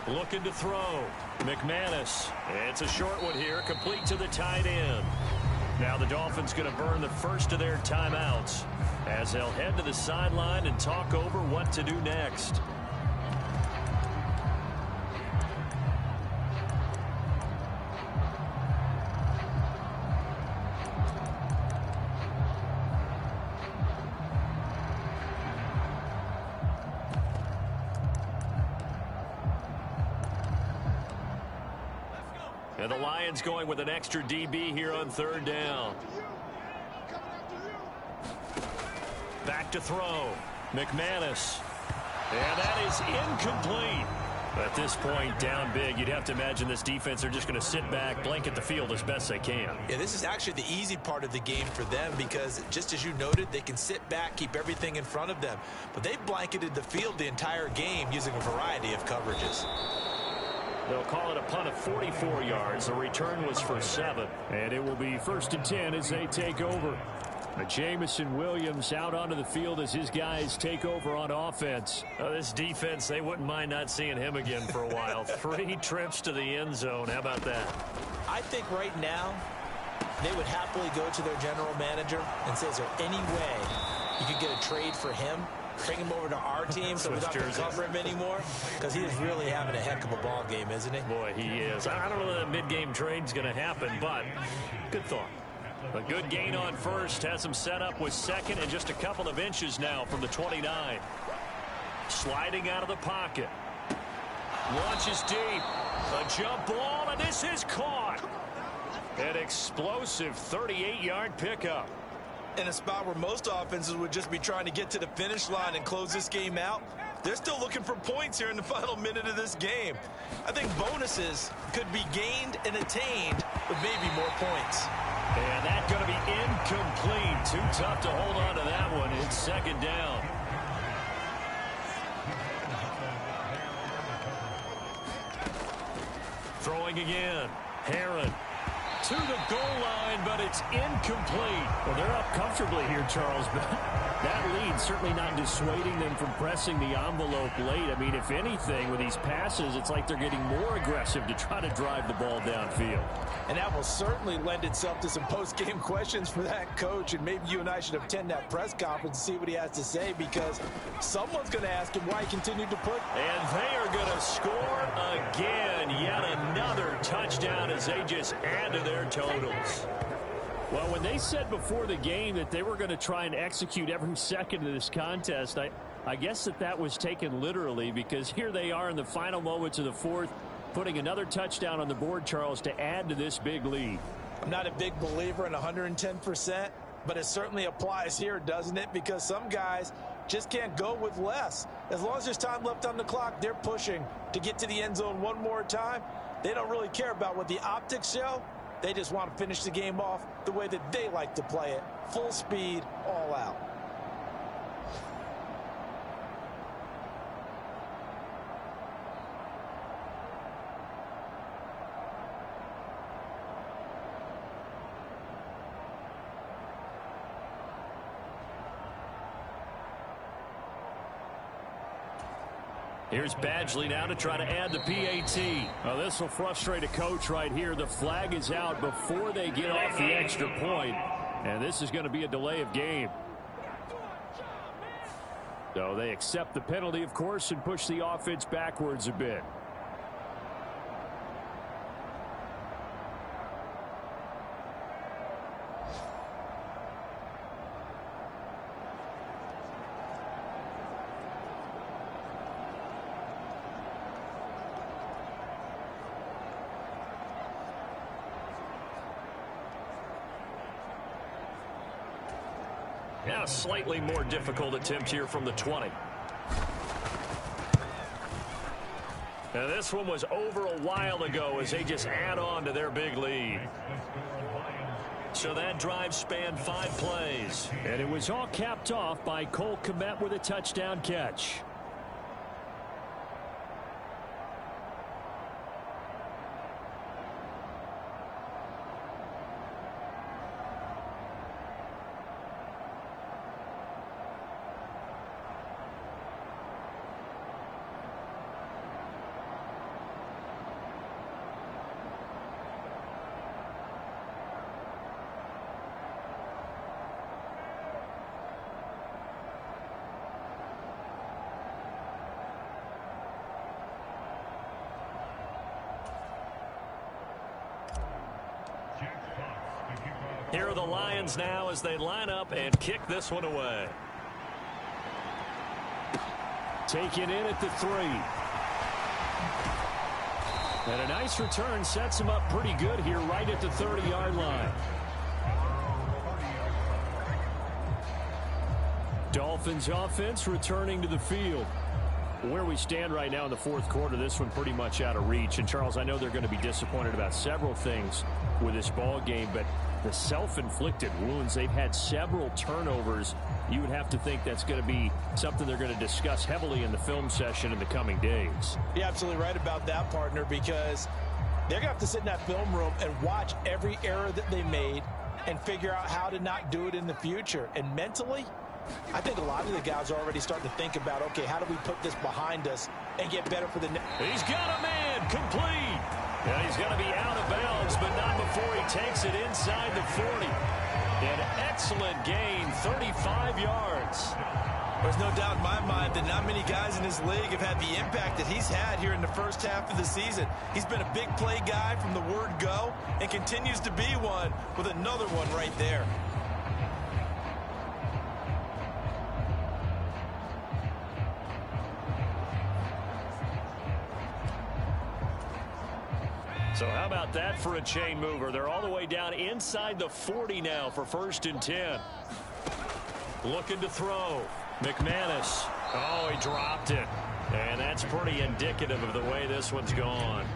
Looking to throw. McManus. It's a short one here. Complete to the tight end. Now the Dolphins going to burn the first of their timeouts as they'll head to the sideline and talk over what to do next. And the Lions going with an extra DB here on 3rd down. Back to throw. McManus. And that is incomplete. At this point, down big, you'd have to imagine this defense are just going to sit back, blanket the field as best they can. Yeah, this is actually the easy part of the game for them because, just as you noted, they can sit back, keep everything in front of them. But they've blanketed the field the entire game using a variety of coverages. They'll call it a punt of 44 yards. The return was for 7. And it will be 1st and 10 as they take over. Jamison Williams out onto the field as his guys take over on offense. This defense, they wouldn't mind not seeing him again for a while. 3 trips to the end zone. How about that? I think right now they would happily go to their general manager and say, is there any way you could get a trade for him? Bring him over to our team so we don't have to cover him anymore? Because he is really having a heck of a ball game, isn't he? Boy, he is. I don't know that mid-game trade's going to happen, but good thought. A good gain on first has him set up with second and just a couple of inches now from the 29. Sliding out of the pocket. Launches deep. A jump ball, and this is caught. An explosive 38-yard pickup. In a spot where most offenses would just be trying to get to the finish line and close this game out, they're still looking for points here in the final minute of this game. I think bonuses could be gained and attained with maybe more points. And that's going to be incomplete. Too tough to hold on to that one. It's second down. Throwing again. Herron to the goal line, but it's incomplete. Well, they're up comfortably here, Charles, but that lead certainly not dissuading them from pressing the envelope late. I mean, if anything, with these passes, it's like they're getting more aggressive to try to drive the ball downfield. And that will certainly lend itself to some post-game questions for that coach, and maybe you and I should attend that press conference and see what he has to say, because someone's going to ask him why he continued to put. And they are going to score again. Yet another touchdown as they just add to their totals. Well, when they said before the game that they were going to try and execute every second of this contest, I guess that was taken literally, because here they are in the final moments of the fourth, putting another touchdown on the board, Charles, to add to this big lead. I'm not a big believer in 110%, but it certainly applies here, doesn't it? Because some guys just can't go with less. As long as there's time left on the clock, they're pushing to get to the end zone one more time. They don't really care about what the optics show. They just want to finish the game off the way that they like to play it. Full speed, all out. Here's Badgley now to try to add the PAT. Well, this will frustrate a coach right here. The flag is out before they get off the extra point, and this is going to be a delay of game. So they accept the penalty, of course, and push the offense backwards a bit. Now a slightly more difficult attempt here from the 20. Now this one was over a while ago as they just add on to their big lead. So that drive spanned 5 plays. And it was all capped off by Cole Kmet with a touchdown catch. Here are the Lions now as they line up and kick this one away. Taken in at the 3. And a nice return sets him up pretty good here right at the 30-yard line. Dolphins offense returning to the field. Where we stand right now in the fourth quarter, this one pretty much out of reach. And, Charles, I know they're going to be disappointed about several things with this ball game, but the self-inflicted wounds, they've had several turnovers. You would have to think that's going to be something they're going to discuss heavily in the film session in the coming days. You're absolutely right about that, partner, because they're going to have to sit in that film room and watch every error that they made and figure out how to not do it in the future. And mentally, I think a lot of the guys are already starting to think about, okay, how do we put this behind us and get better for the next? He's got a man complete. And he's going to be out of bounds, but not before he takes it inside the 40. An excellent gain, 35 yards. There's no doubt in my mind that not many guys in this league have had the impact that he's had here in the first half of the season. He's been a big play guy from the word go and continues to be one with another one right there. So how about that for a chain mover? They're all the way down inside the 40 now for 1st and 10. Looking to throw. McManus. Oh, he dropped it. And that's pretty indicative of the way this one's gone.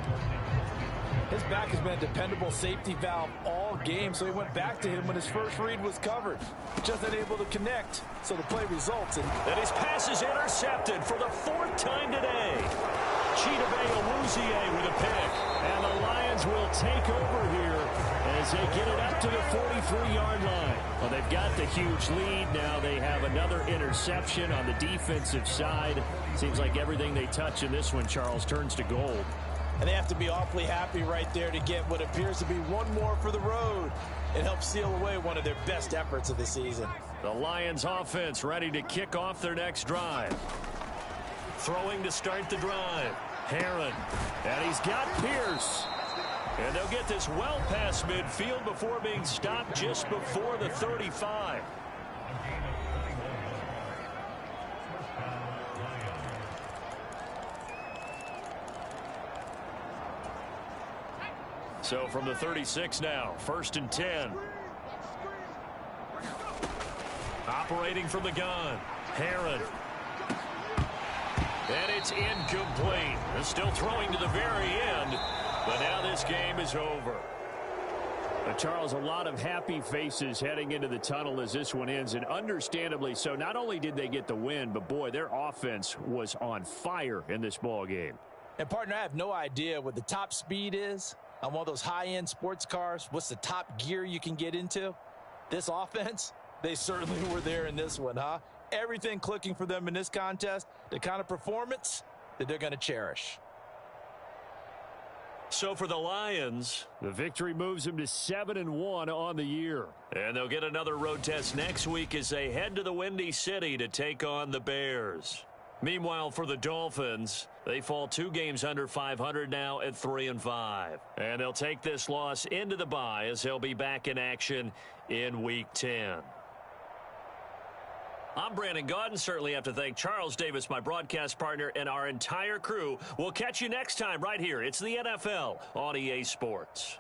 His back has been a dependable safety valve all game, so he went back to him when his first read was covered. Just unable to connect, so the play results in... And his pass is intercepted for the 4th time today. Chidobe Awuzie with a pick. And the Lions will take over here as they get it up to the 43-yard line. Well, they've got the huge lead. Now they have another interception on the defensive side. Seems like everything they touch in this one, Charles, turns to gold. And they have to be awfully happy right there to get what appears to be one more for the road. It helps seal away one of their best efforts of the season. The Lions offense ready to kick off their next drive. Throwing to start the drive. Herron. And he's got Pierce. And they'll get this well past midfield before being stopped just before the 35. So from the 36 now, 1st and 10. Operating from the gun. Herron. And it's incomplete. They're still throwing to the very end, but now this game is over. Charles, a lot of happy faces heading into the tunnel as this one ends, and understandably so. Not only did they get the win, but boy, their offense was on fire in this ball game. And partner, I have no idea what the top speed is on one of those high-end sports cars. What's the top gear you can get into? This offense, they certainly were there in this one, huh? Everything clicking for them in this contest, the kind of performance that they're going to cherish. So for the Lions, the victory moves them to 7-1 on the year. And they'll get another road test next week as they head to the Windy City to take on the Bears. Meanwhile, for the Dolphins, they fall 2 games under 500 now at 3-5. And they'll take this loss into the bye as they'll be back in action in Week 10. I'm Brandon Gaudin. Certainly have to thank Charles Davis, my broadcast partner, and our entire crew. We'll catch you next time right here. It's the NFL on EA Sports.